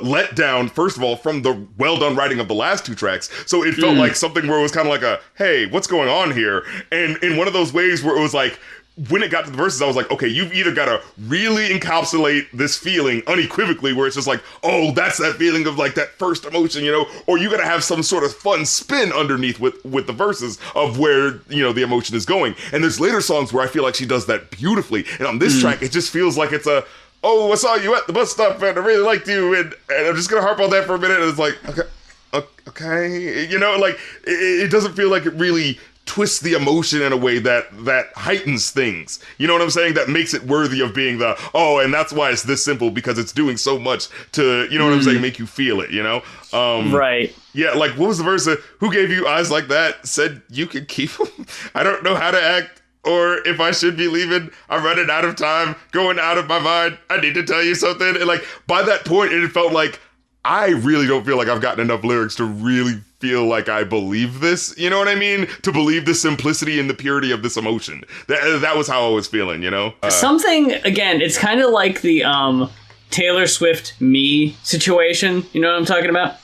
letdown, first of all, from the well done writing of the last two tracks. So it felt like something where it was kind of like hey, what's going on here? And in one of those ways where it was like, when it got to the verses, I was like, okay, you've either got to really encapsulate this feeling unequivocally, where it's just like, oh, that's that feeling of like that first emotion, you know, or you got to have some sort of fun spin underneath with the verses of where, you know, the emotion is going. And there's later songs where I feel like she does that beautifully. And on this track, it just feels like it's oh, I saw you at the bus stop and I really liked you. And I'm just going to harp on that for a minute. And it's like, okay, you know, like it doesn't feel like it really twists the emotion in a way that heightens things. You know what I'm saying? That makes it worthy of being and that's why it's this simple, because it's doing so much to, you know what I'm saying, make you feel it, you know? Right. Yeah, like, what was the verse? Who gave you eyes like that? Said you could keep them? I don't know how to act or if I should be leaving. I'm running out of time, going out of my mind. I need to tell you something. And like, by that point, it felt like, I really don't feel like I've gotten enough lyrics to really feel like I believe this, you know what I mean? To believe the simplicity and the purity of this emotion. That was how I was feeling, you know? Something, again, it's kind of like the Taylor Swift Me situation, you know what I'm talking about?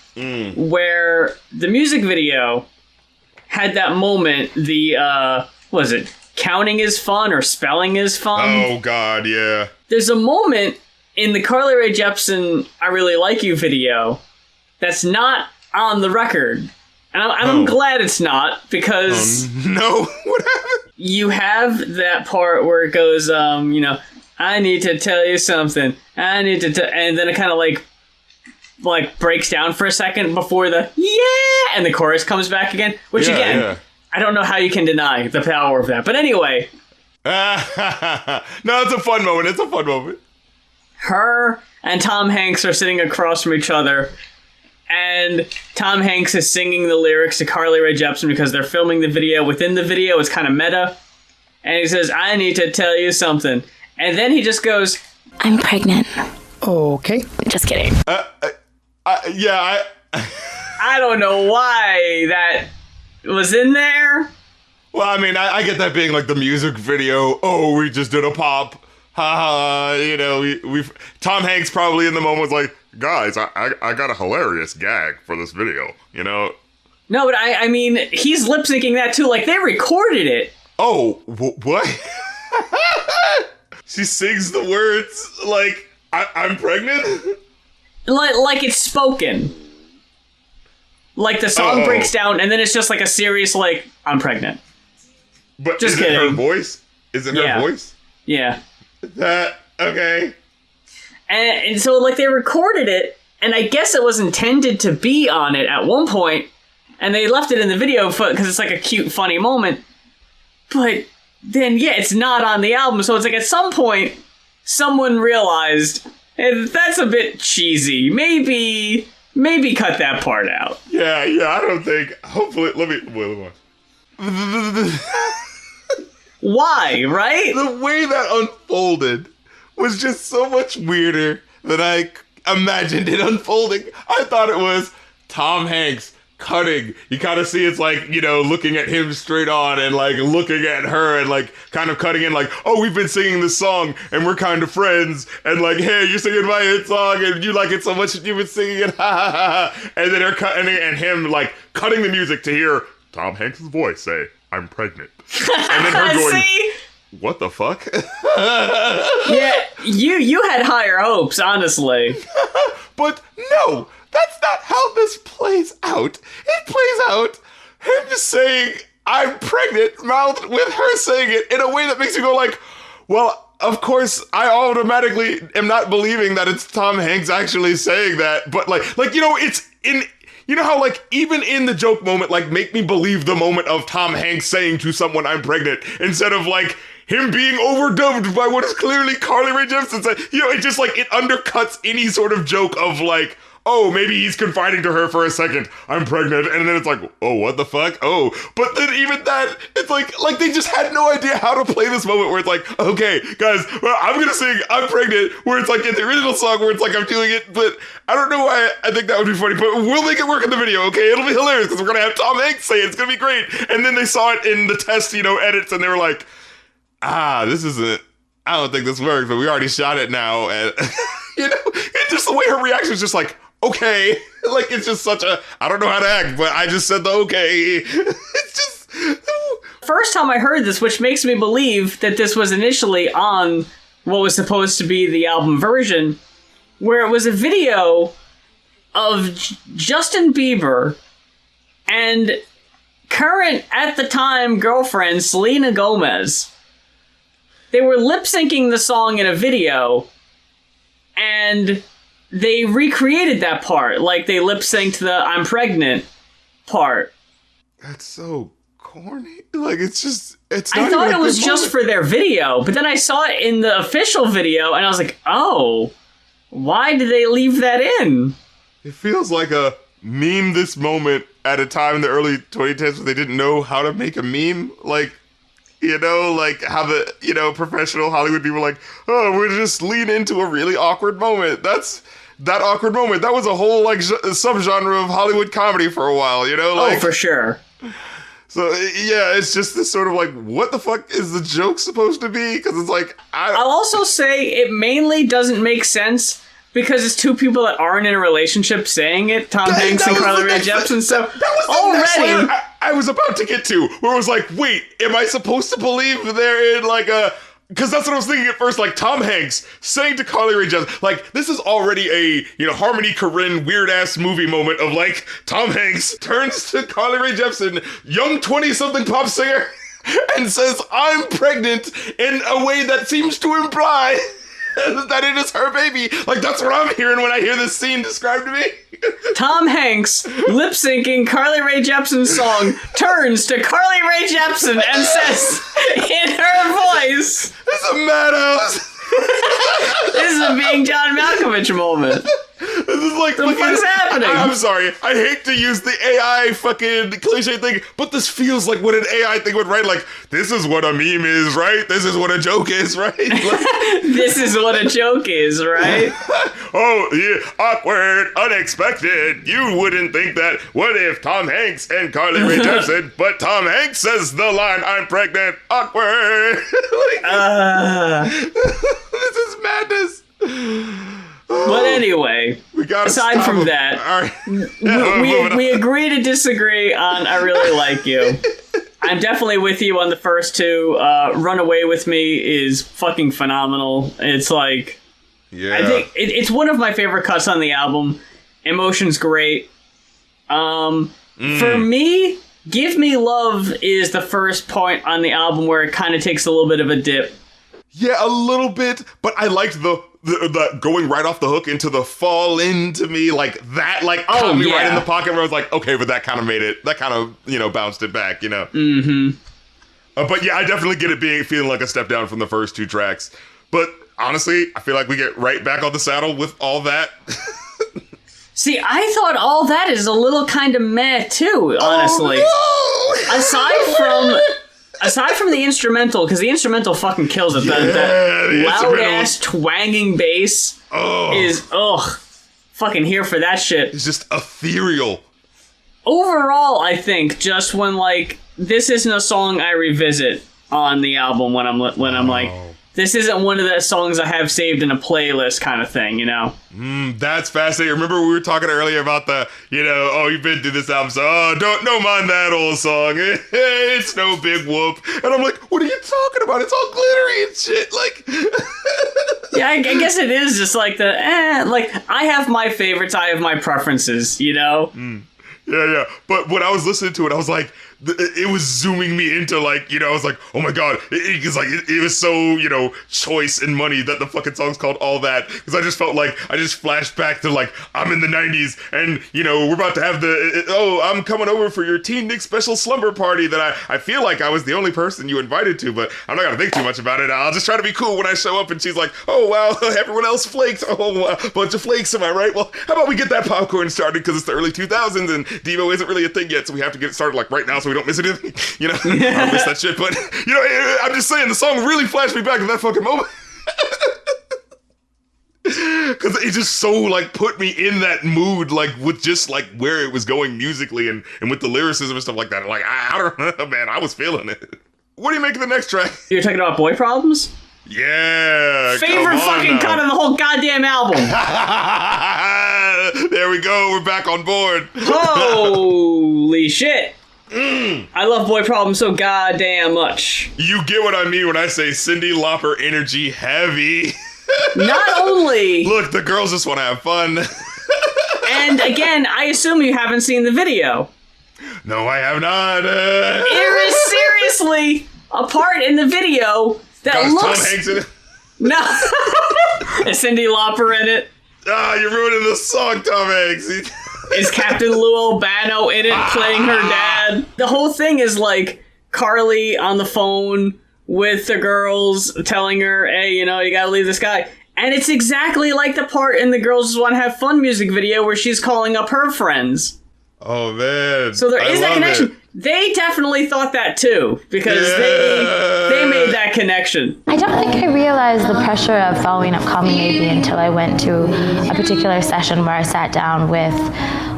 Where the music video had that moment, was it counting is fun or spelling is fun? Oh, God, yeah. There's a moment in the Carly Rae Jepsen I Really Like You video that's not on the record. And I'm glad it's not, because... no, what happened? You have that part where it goes, you know, I need to tell you something. I need to and then it kind of like breaks down for a second before the and the chorus comes back again. Which I don't know how you can deny the power of that. But anyway. No, it's a fun moment. Her and Tom Hanks are sitting across from each other, and Tom Hanks is singing the lyrics to Carly Rae Jepsen because they're filming the video. Within the video, it's kind of meta. And he says, I need to tell you something. And then he just goes, I'm pregnant. Okay. Just kidding. I don't know why that was in there. Well, I mean, I get that being like the music video. Oh, we just did a pop. You know, we've Tom Hanks probably in the moment was like, guys, I got a hilarious gag for this video, you know? No, but I mean, he's lip syncing that too. Like, they recorded it. Oh, what? She sings the words like, I'm pregnant? Like it's spoken. Like the song breaks down and then it's just like a serious, like, I'm pregnant. But just is kidding. It her voice? Is it her voice? Yeah. Okay. And so, like, they recorded it, and I guess it was intended to be on it at one point, and they left it in the video because it's like a cute, funny moment. But then, it's not on the album, so it's like at some point, someone realized, hey, that's a bit cheesy. Maybe cut that part out. Yeah, I don't think. Hopefully, let me. Why, right? The way that unfolded was just so much weirder than I imagined it unfolding. I thought it was Tom Hanks cutting. You kind of see it's like, you know, looking at him straight on and like looking at her and like kind of cutting in like, oh, we've been singing this song and we're kind of friends and like, hey, you're singing my hit song and you like it so much that you've been singing it, ha ha ha. And then and him like cutting the music to hear Tom Hanks' voice say, I'm pregnant. And then her going, see? What the fuck? Yeah, you had higher hopes, honestly. But no, that's not how this plays out. It plays out him just saying, I'm pregnant, mouthed with her saying it in a way that makes you go like, well, of course, I automatically am not believing that it's Tom Hanks actually saying that. But like, you know, it's in... You know how, like, even in the joke moment, like, make me believe the moment of Tom Hanks saying to someone, I'm pregnant, instead of, like, him being overdubbed by what is clearly Carly Rae Jepsen said. You know, it just, like, it undercuts any sort of joke of, like, oh, maybe he's confiding to her for a second, I'm pregnant, and then it's like, oh, what the fuck? Oh, but then even that, it's like they just had no idea how to play this moment where it's like, okay, guys, well, I'm gonna sing I'm pregnant, where it's like in the original song where it's like I'm doing it, but I don't know why I think that would be funny, but we'll make it work in the video, okay? It'll be hilarious, because we're gonna have Tom Hanks say it, it's gonna be great. And then they saw it in the test, you know, edits, and they were like, this isn't, I don't think this works, but we already shot it now, and, you know, it's just the way her reaction is just like, okay, like it's just such a, I don't know how to act, but I just said the okay. It's just... First time I heard this, which makes me believe that this was initially on what was supposed to be the album version, where it was a video of Justin Bieber and current, at the time, girlfriend Selena Gomez. They were lip-syncing the song in a video, and they recreated that part, like they lip-synced the I'm pregnant part. That's so corny. Like, it's just, it's not I thought even it was just for their video, but then I saw it in the official video, and I was like, oh, why did they leave that in? It feels like a meme this moment at a time in the early 2010s where they didn't know how to make a meme. Like, you know, like how the, you know, professional Hollywood people are like, oh, we'll just lean into a really awkward moment. That awkward moment. That was a whole, like, subgenre of Hollywood comedy for a while, you know? Like, oh, for sure. So, yeah, it's just this sort of, like, what the fuck is the joke supposed to be? Because it's like, I'll also say it mainly doesn't make sense because it's two people that aren't in a relationship saying it, Tom Hanks and Carly Rae Jepsen, so already... I was about to get to, where it was like, wait, am I supposed to believe they're in, like, a... Because that's what I was thinking at first, like, Tom Hanks saying to Carly Rae Jepsen, like, this is already a, you know, Harmony Korine weird-ass movie moment of, like, Tom Hanks turns to Carly Rae Jepsen, young 20-something pop singer, and says, I'm pregnant, in a way that seems to imply that it is her baby. Like, that's what I'm hearing when I hear this scene described to me. Tom Hanks, lip-syncing Carly Rae Jepsen's song, turns to Carly Rae Jepsen and says, in her voice, It's a madhouse. This is a being John Malkovich moment. This is like, the fuck's happening? I'm sorry. I hate to use the AI fucking cliche thing, but this feels like what an AI thing would write. Like, this is what a meme is, right? This is what a joke is, right? Like, this is what a joke is, right? Oh, yeah, awkward, unexpected. You wouldn't think that. What if Tom Hanks and Carly Rae Jepsen, but Tom Hanks says the line, I'm pregnant, awkward. This is madness. But anyway, aside from that, right. we agree to disagree on I really like you. I'm definitely with you on the first two. Run Away With Me is fucking phenomenal. It's like, yeah. I think it's one of my favorite cuts on the album. Emotion's great. For me, Give Me Love is the first point on the album where it kind of takes a little bit of a dip. Yeah, a little bit, but I liked the going right off the hook into the fall into me, like that, like caught me right in the pocket where I was like, okay, but that kind of made it, that kind of, you know, bounced it back, you know. Mm-hmm. But yeah, I definitely get it feeling like a step down from the first two tracks. But honestly, I feel like we get right back on the saddle with All That. See, I thought All That is a little kind of meh too, honestly. Oh, no! Aside from the instrumental, because the instrumental fucking kills it. That loud-ass twanging bass is, fucking here for that shit. It's just ethereal. overall, I think just when like this isn't a song I revisit on the album when I'm like, this isn't one of the songs I have saved in a playlist kind of thing, you know? That's fascinating. Remember we were talking earlier about the, you've been through this album, so don't mind that old song. It's no big whoop. And I'm like, what are you talking about? It's all glittery and shit. Like, yeah, I guess it is just like I have my favorites, I have my preferences, you know? Yeah. But when I was listening to it, I was like, it was zooming me into like, I was like, oh my God. It was so, choice and money that the fucking song's called All That. Because I just felt like, I just flashed back to like, I'm in the 90s and, we're about to have I'm coming over for your Teen Nick special slumber party that I feel like I was the only person you invited to, but I'm not going to think too much about it. I'll just try to be cool when I show up. And she's like, oh, wow, everyone else flaked. Oh, bunch of flakes, am I right? Well, how about we get that popcorn started because it's the early 2000s and Devo isn't really a thing yet, so we have to get it started like right now so we don't miss anything, I don't miss that shit, but, I'm just saying, the song really flashed me back to that fucking moment. Because it just so, like, put me in that mood, like, with just, like, where it was going musically and with the lyricism and stuff like that. Like, I don't know, man, I was feeling it. What do you make of the next track? You're talking about Boy Problems? Yeah. Favorite fucking cut of the whole goddamn album. There we go. We're back on board. Holy shit. I love Boy Problem so goddamn much. You get what I mean when I say Cyndi Lauper energy heavy. Not only... Look, the girls just want to have fun. And again, I assume you haven't seen the video. No, I have not. There is seriously a part in the video that looks... Tom Hanks in it? No. Is Cyndi Lauper in it? You're ruining the song, Tom Hanks. Is Captain Lou Albano in it playing her dad? The whole thing is like Carly on the phone with the girls telling her, hey, you gotta leave this guy. And it's exactly like the part in the Girls Just Want to Have Fun music video where she's calling up her friends. Oh, man. So there is that connection. It. They definitely thought that too, because they made that connection. I don't think I realized the pressure of following up Call Me Maybe until I went to a particular session where I sat down with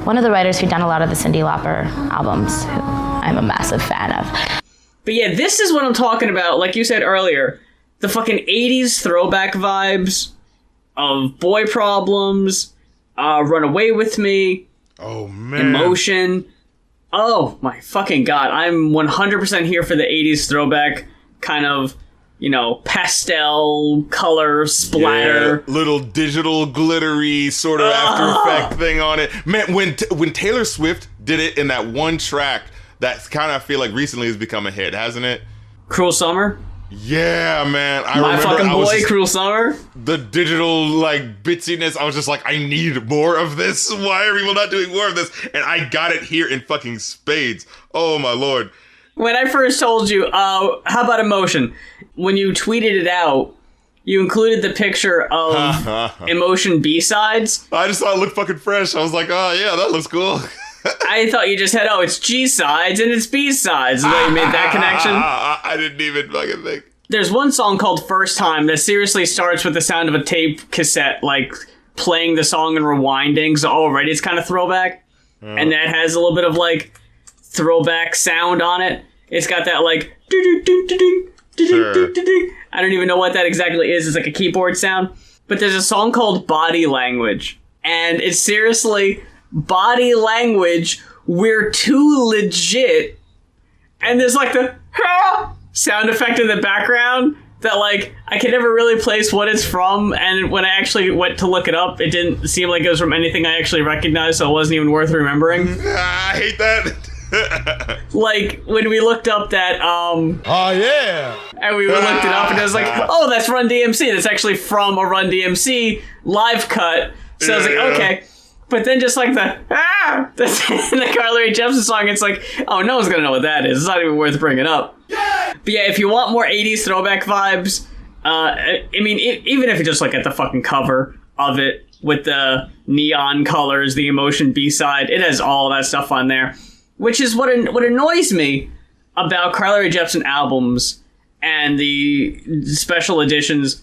one of the writers who'd done a lot of the Cyndi Lauper albums, who I'm a massive fan of. But yeah, this is what I'm talking about, like you said earlier, the fucking 80s throwback vibes of Boy Problems, Run Away With Me, oh man, Emotion. Oh my fucking God, I'm 100% here for the 80s throwback kind of, pastel color splatter. Yeah, little digital glittery sort of After Effect thing on it. Man, when Taylor Swift did it in that one track, that's kind of, I feel like recently has become a hit, hasn't it? Cruel Summer? Yeah, man. My fucking boy, Cruel Summer. The digital, like, bitsiness, I was just like, I need more of this. Why are people not doing more of this? And I got it here in fucking spades. Oh, my Lord. When I first told you, how about Emotion? When you tweeted it out, you included the picture of Emotion B-sides. I just thought it looked fucking fresh. I was like, oh, yeah, that looks cool. I thought you just said, it's G-sides and it's B-sides. And then you made that connection. I didn't even fucking think. There's one song called First Time that seriously starts with the sound of a tape cassette, like, playing the song and rewinding, so already it's kind of throwback. And that has a little bit of, like, throwback sound on it. It's got that, like, I don't even know what that exactly is. It's like a keyboard sound. But there's a song called Body Language. And it's seriously... body language, we're too legit, and there's like the sound effect in the background that like I can never really place what it's from, and when I actually went to look it up, it didn't seem like it was from anything I actually recognized, so it wasn't even worth remembering. I hate that. Like when we looked up that oh yeah, and we looked it up and it was like, oh, that's Run DMC. That's actually from a Run DMC live cut. So I was like, okay. But then just like that's in the Carly Rae Jepsen song, it's like, oh, no one's gonna know what that is. It's not even worth bringing up. Yeah! But yeah, if you want more 80s throwback vibes, I mean, even if you just look at the fucking cover of it with the neon colors, the Emotion B-side, it has all that stuff on there. Which is what annoys me about Carly Rae Jepsen albums and the special editions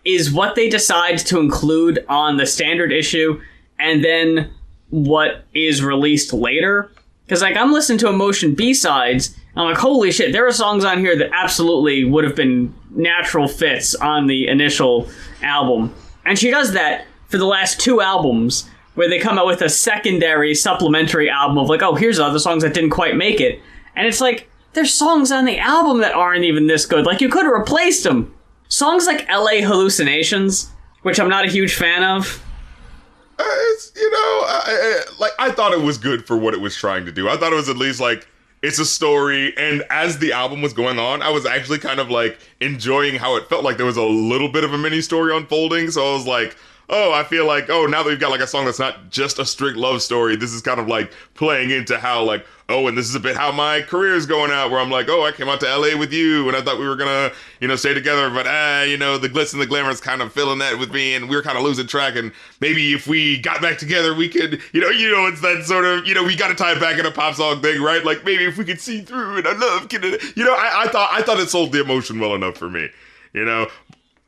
is what they decide to include on the standard issue and then what is released later. Because, like, I'm listening to Emotion B-sides, and I'm like, holy shit, there are songs on here that absolutely would have been natural fits on the initial album. And she does that for the last 2 albums, where they come out with a secondary, supplementary album of like, oh, here's other songs that didn't quite make it. And it's like, there's songs on the album that aren't even this good. Like, you could have replaced them. Songs like LA Hallucinations, which I'm not a huge fan of. It's, I thought it was good for what it was trying to do. I thought it was at least like, it's a story, and as the album was going on, I was actually kind of like enjoying how it felt like there was a little bit of a mini story unfolding, so I was like, oh, I feel like, oh, now that we've got like a song that's not just a strict love story, this is kind of like playing into how like, oh, and this is a bit how my career is going out, where I'm like, oh, I came out to LA with you, and I thought we were gonna, stay together, but the glitz and the glamour is kind of filling that with me, and we were kind of losing track, and maybe if we got back together, we could, it's that sort of, we got to tie it back in a pop song thing, right? Like, maybe if we could see through it, I love kidding, I thought it sold the emotion well enough for me,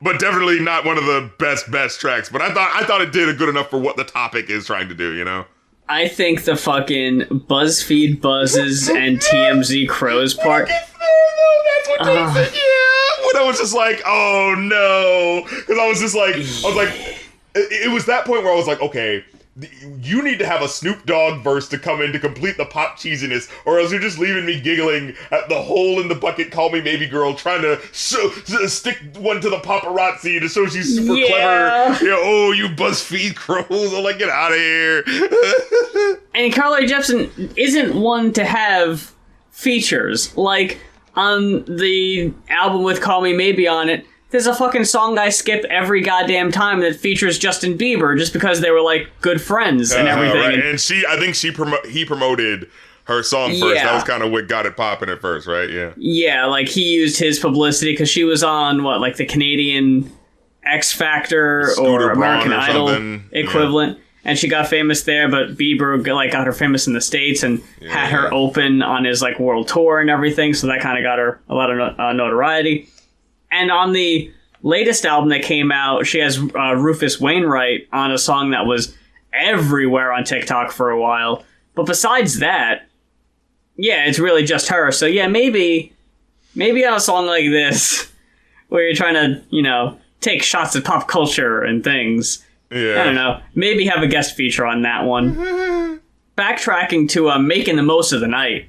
But definitely not one of the best tracks. But I thought it did a good enough for what the topic is trying to do, I think the fucking BuzzFeed Buzzes and TMZ Crows part. That's what they said, yeah. When I was just like, oh no. Because I was like, it was that point where I was like, okay, you need to have a Snoop Dogg verse to come in to complete the pop cheesiness, or else you're just leaving me giggling at the hole in the bucket, call me maybe girl, trying to stick one to the paparazzi to show she's super clever. Oh, you BuzzFeed Crows. I'm like, get out of here. And Rae Jepsen isn't one to have features. Like, on the album with Call Me Maybe on it, there's a fucking song I skip every goddamn time that features Justin Bieber just because they were, like, good friends and everything. Right. And I think he promoted her song first. Yeah. That was kind of what got it popping at first, right? Yeah. Yeah, like, he used his publicity because she was on, the Canadian X Factor or American Idol equivalent. Yeah. And she got famous there, but Bieber, got her famous in the States and had her open on his, world tour and everything. So that kind of got her a lot of notoriety. And on the latest album that came out, she has Rufus Wainwright on a song that was everywhere on TikTok for a while. But besides that, it's really just her. So maybe on a song like this, where you're trying to, take shots at pop culture and things. Yeah. I don't know. Maybe have a guest feature on that one. Backtracking to Making the Most of the Night.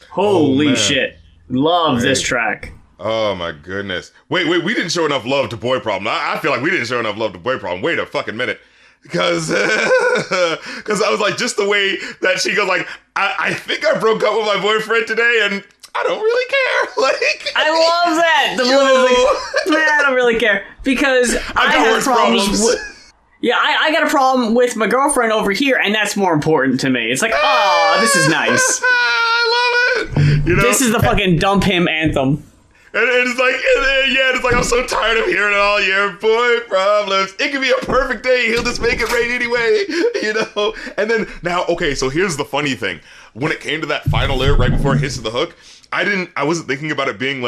Holy shit. Love this track. Oh my goodness. Wait, we didn't show enough love to Boy Problem. I feel like we didn't show enough love to Boy Problem. Wait a fucking minute. Because I was like, just the way that she goes like, I think I broke up with my boyfriend today and I don't really care. Like, I love that. The woman's like, I don't really care. Because I have problems. I got a problem with my girlfriend over here, and that's more important to me. It's like, oh, this is nice. I love it. This is the fucking dump him anthem. And it's like, I'm so tired of hearing all your boy problems. It could be a perfect day. He'll just make it rain anyway, And then, now, okay, so here's the funny thing. When it came to that final lyric right before it hits the hook, I wasn't thinking about it being,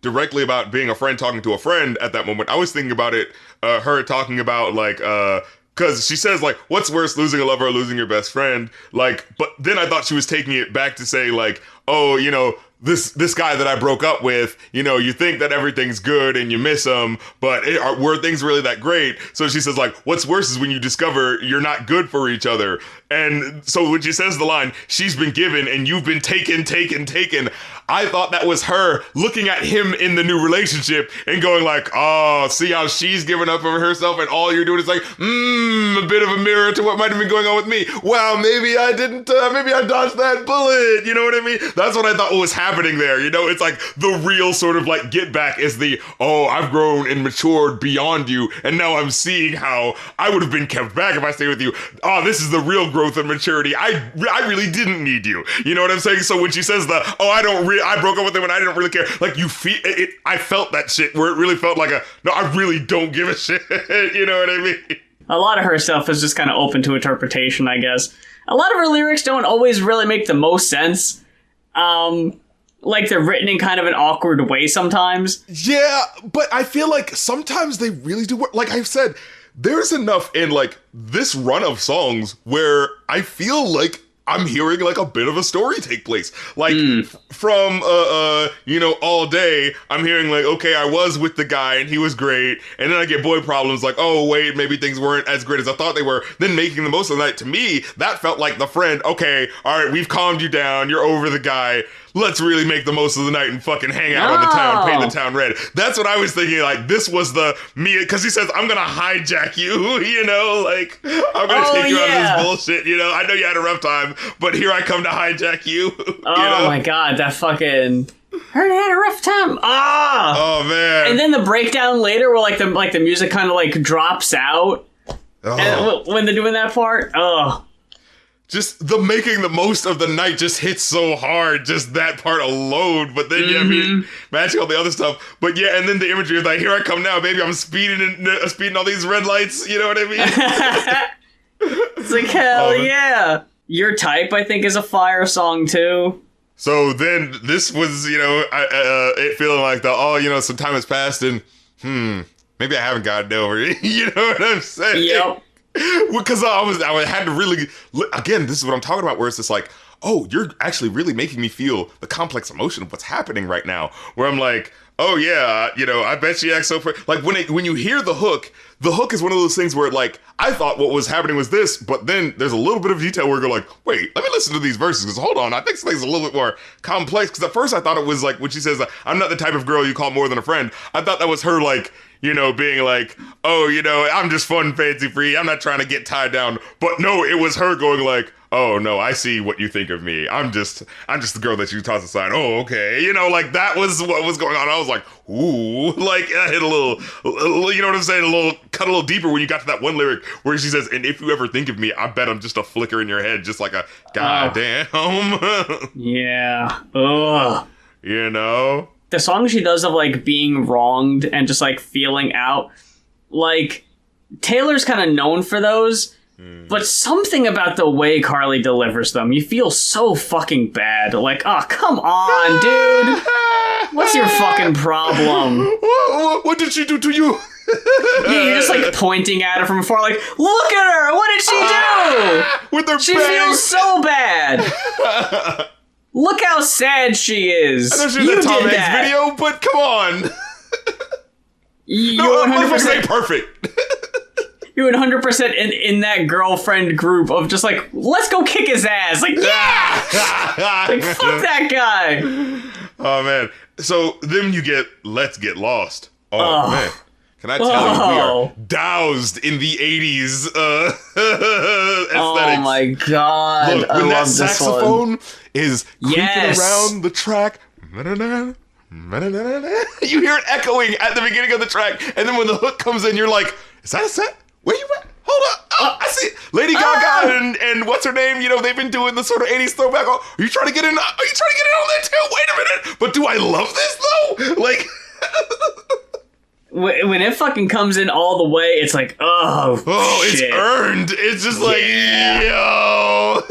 directly about being a friend talking to a friend at that moment. I was thinking about it, her talking about, because she says, what's worse, losing a lover or losing your best friend? But then I thought she was taking it back to say, oh, this guy that I broke up with, you think that everything's good and you miss him, but were things really that great? So she says, what's worse is when you discover you're not good for each other. And so when she says the line, she's been given and you've been taken, I thought that was her looking at him in the new relationship and going oh, see how she's given up for herself and all you're doing is a bit of a mirror to what might have been going on with me. Wow, maybe I didn't, maybe I dodged that bullet. You know what I mean? That's what I thought was happening there. It's the real sort of get back is I've grown and matured beyond you. And now I'm seeing how I would have been kept back if I stayed with you. Oh, this is the real growth and maturity. I really didn't need you. You know what I'm saying? So when she says I broke up with him and I didn't really care. You feel it. I felt that shit where it really felt no, I really don't give a shit. You know what I mean? A lot of her stuff is just kind of open to interpretation, I guess. A lot of her lyrics don't always really make the most sense. They're written in kind of an awkward way sometimes. Yeah, but I feel sometimes they really do work. Like I've said, there's enough in this run of songs where I feel I'm hearing like a bit of a story take place. Like from all day, I'm hearing like, okay, I was with the guy and he was great, and then I get boy problems like, oh wait, maybe things weren't as great as I thought they were. Then making the most of the night, to me, that felt like the friend. Okay, all right, we've calmed you down. You're over the guy. Let's really make the most of the night and fucking hang out on the town, paint the town red. That's what I was thinking. Like, this was the me, because he says, I'm gonna hijack you, like, I'm gonna take you out of this bullshit, I know you had a rough time, but here I come to hijack you. Oh my god, that fucking... Heard I had a rough time. Oh man. And then the breakdown later where the music kind of like drops out. And when they're doing that part. Just the making the most of the night just hits so hard, just that part alone. But then, matching all the other stuff. But yeah, and then the imagery of like, here I come now, baby, I'm speeding all these red lights. You know what I mean? It's like, hell yeah. Your Type, I think, is a fire song too. So then this was, it feeling like some time has passed and, maybe I haven't gotten over it. You know what I'm saying? Yep. Because I had to really, again, this is what I'm talking about, where it's just like, oh, you're actually really making me feel the complex emotion of what's happening right now, where I'm like, oh yeah, I bet she acts so like when you hear the hook is one of those things where like, I thought what was happening was this, but then there's a little bit of detail where you go like, wait, let me listen to these verses, because hold on, I think something's a little bit more complex, because at first I thought it was like, when she says, I'm not the type of girl you call more than a friend, I thought that was her like, being like, oh, I'm just fun, fancy free, I'm not trying to get tied down, but no, it was her going like, oh no, I see what you think of me. I'm just the girl that you toss aside. Oh, okay. Like that was what was going on. I was like, ooh, like I hit a little, you know what I'm saying? Cut a little deeper when you got to that one lyric where she says, and if you ever think of me, I bet I'm just a flicker in your head, just like a goddamn. Yeah. Ugh. The song she does of like being wronged and just like feeling out, like Taylor's kind of known for those. But something about the way Carly delivers them, you feel so fucking bad. Like, oh, come on, dude. What's your fucking problem? What did she do to you? Yeah, you're just like pointing at her from afar, like, look at her. What did she do? With her she bangs. Feels so bad. Look how sad she is. I know she was a Tom Hanks video, but come on. You're 100% perfect. You're 100% in that girlfriend group of just like, let's go kick his ass. Like, yeah! Like, fuck that guy. Oh, man. So then you get Let's Get Lost. Oh, man. Can I tell you, we are doused in the 80s aesthetics. Oh, my God. Look, when that saxophone is creeping around the track, you hear it echoing at the beginning of the track, and then when the hook comes in, you're like, is that a set? Where you at? Hold up. Oh, I see Lady Gaga and what's her name? They've been doing the sort of 80s throwback. Are you trying to get in? Are you trying to get in on that too? Wait a minute. But do I love this though? Like, when it fucking comes in all the way, it's like, oh, shit. It's earned. It's just like, yo.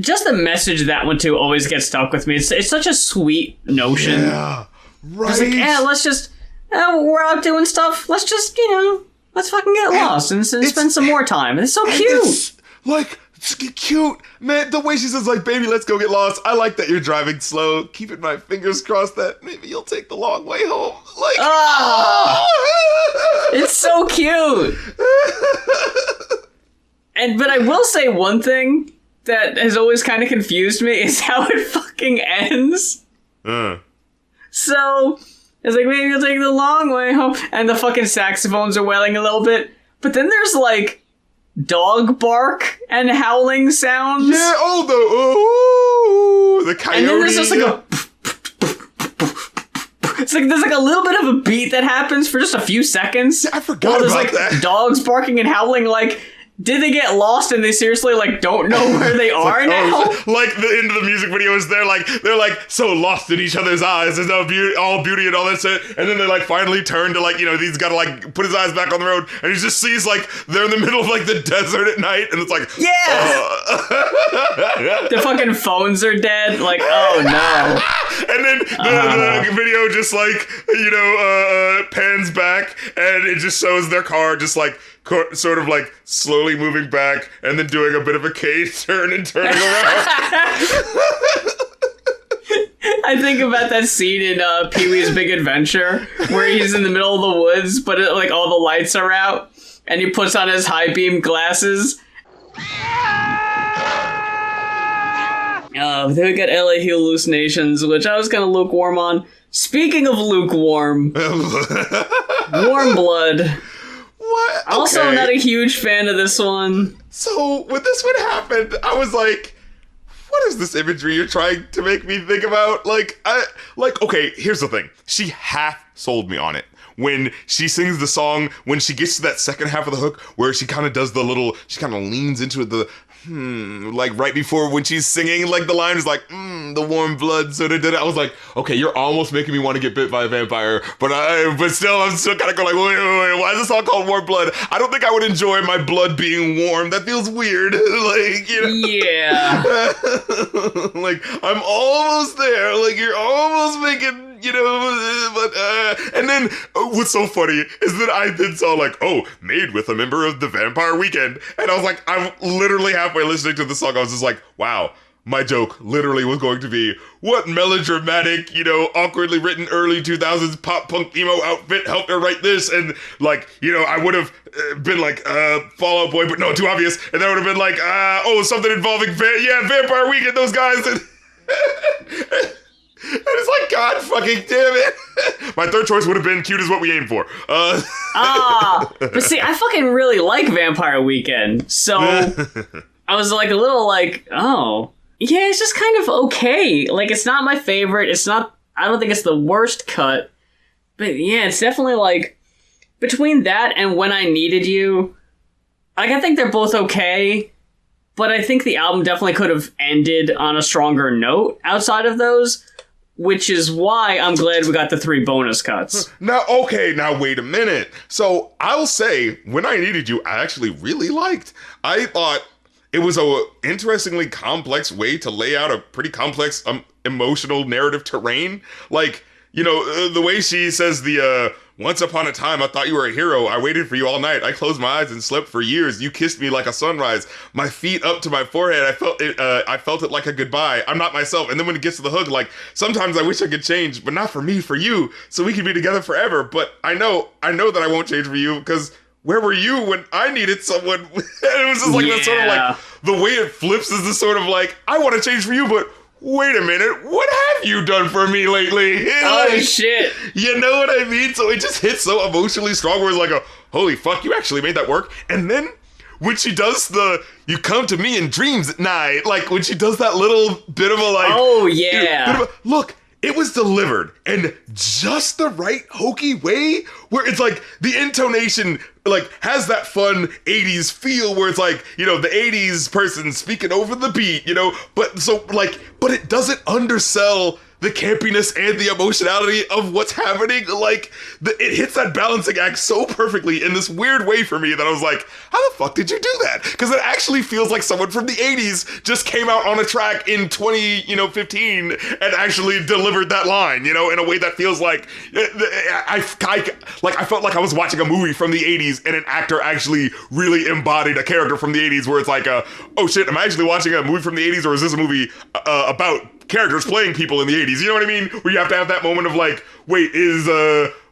Just the message of that one too always gets stuck with me. It's such a sweet notion. Yeah, right. It's like, let's just. We're out doing stuff. Let's just, let's fucking get lost and spend some more time. It's so cute. It's like, it's cute. Man, the way she says, like, baby, let's go get lost. I like that you're driving slow. Keeping my fingers crossed that maybe you'll take the long way home. Like, it's so cute. But I will say one thing that has always kind of confused me is how it fucking ends. So... It's like, maybe you'll take the long way home. And the fucking saxophones are wailing a little bit. But then there's, like, dog bark and howling sounds. Yeah, the coyote. And then there's just, like, it's like, there's, like, a little bit of a beat that happens for just a few seconds. Yeah, I forgot about like, that. Dogs barking and howling, like... Did they get lost and they seriously, like, don't know where they are now? Like, the end of the music video is they're like, so lost in each other's eyes. There's no beauty and all that shit. And then they, like, finally turn to, like, he's got to, like, put his eyes back on the road. And he just sees, like, they're in the middle of, like, the desert at night. And it's like, yeah! The fucking phones are dead. Like, oh, no. And then the video just like, pans back and it just shows their car just like sort of like slowly moving back and then doing a bit of a K-turn and turning around. I think about that scene in Pee-wee's Big Adventure where he's in the middle of the woods, but like all the lights are out, and he puts on his high beam glasses. Then we got LA hallucinations, which I was kind of lukewarm on. Speaking of lukewarm, Warm Blood. What? Okay. Also, not a huge fan of this one. So when this one happened, I was like, what is this imagery you're trying to make me think about? Okay, here's the thing. She half sold me on it. When she sings the song, when she gets to that second half of the hook, where she kind of does she kind of leans into it, like right before when she's singing, like the line is like, the warm blood, so I was like, okay, you're almost making me want to get bit by a vampire, but I'm still kind of going like, wait, why is this song called Warm Blood? I don't think I would enjoy my blood being warm. That feels weird. Yeah. Like, I'm almost there. Like, you're almost making, and then what's so funny is that I then saw like, made with a member of the Vampire Weekend. And I was like, I'm literally halfway listening to the song. I was just like, wow. My joke literally was going to be, what melodramatic, awkwardly written early 2000s pop punk emo outfit helped her write this? And like, I would have been like, Fall Out Boy, but no, too obvious. And that would have been like, something involving, Vampire Weekend, those guys. And and it's like, God fucking damn it. My third choice would have been Cute Is What We Aim For. But see, I fucking really like Vampire Weekend. So I was like a little like, yeah, it's just kind of okay. Like, it's not my favorite. I don't think it's the worst cut. But yeah, it's definitely like, between that and When I Needed You, like, I think they're both okay. But I think the album definitely could have ended on a stronger note outside of those. Which is why I'm glad we got the 3 bonus cuts. Now wait a minute. So I'll say, When I Needed You, I actually really liked. I thought it was a interestingly complex way to lay out a pretty complex emotional narrative terrain. Like, the way she says once upon a time, I thought you were a hero. I waited for you all night. I closed my eyes and slept for years. You kissed me like a sunrise. My feet up to my forehead. I felt it like a goodbye. I'm not myself. And then when it gets to the hook, like, sometimes I wish I could change, but not for me, for you. So we could be together forever. But I know that I won't change for you, because where were you when I needed someone? And it was just like, that sort of like, the way it flips is this sort of like, I want to change for you, but wait a minute, what have you done for me lately? Oh, shit. You know what I mean? So it just hits so emotionally strong where it's like, holy fuck, you actually made that work. And then when she does you come to me in dreams at night, like when she does that little bit of a like... Oh, yeah. Look, it was delivered in just the right hokey way where it's like the intonation like has that fun 80s feel where it's like, the 80s person speaking over the beat, but it doesn't undersell the campiness and the emotionality of what's happening. Like, it hits that balancing act so perfectly in this weird way for me that I was like, how the fuck did you do that? Because it actually feels like someone from the 80s just came out on a track in 2015 and actually delivered that line, in a way that feels like, I felt like I was watching a movie from the 80s and an actor actually really embodied a character from the 80s where it's like, oh shit, am I actually watching a movie from the 80s or is this a movie about characters playing people in the 80s, you know what I mean? Where you have to have that moment of like, wait, is,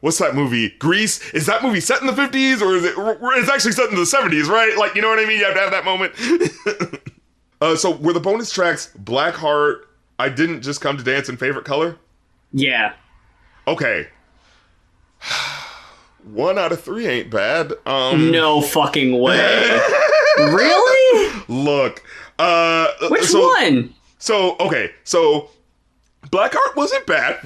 what's that movie? Grease? Is that movie set in the 50s or is it's actually set in the 70s, right? Like, you know what I mean? You have to have that moment. So were the bonus tracks Blackheart, I Didn't Just Come to Dance, and Favorite Color? Yeah. Okay. 1 out of 3 ain't bad. No fucking way. Really? Look. Which one? So Blackheart wasn't bad.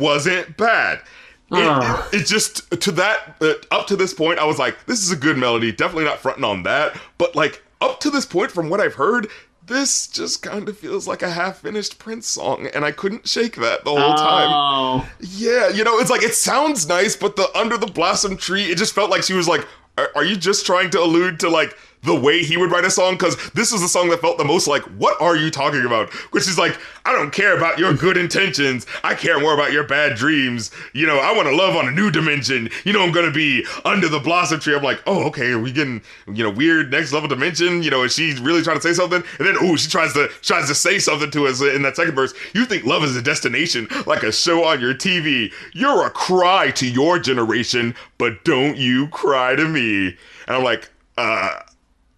It just, to that, up to this point, I was like, this is a good melody, definitely not fronting on that, but like, up to this point, from what I've heard, this just kind of feels like a half-finished Prince song, and I couldn't shake that the whole time. Yeah, it's like, it sounds nice, but the Under the Blossom Tree, it just felt like she was like, are you just trying to allude to like, the way he would write a song, because this was the song that felt the most like, what are you talking about? Which is like, I don't care about your good intentions. I care more about your bad dreams. You know, I want to love on a new dimension. You know, I'm going to be under the blossom tree. I'm like, oh, okay, are we getting, you know, weird next level dimension? You know, is she really trying to say something? And then, she tries to say something to us in that second verse. You think love is a destination, like a show on your TV. You're a cry to your generation, but don't you cry to me. And I'm like,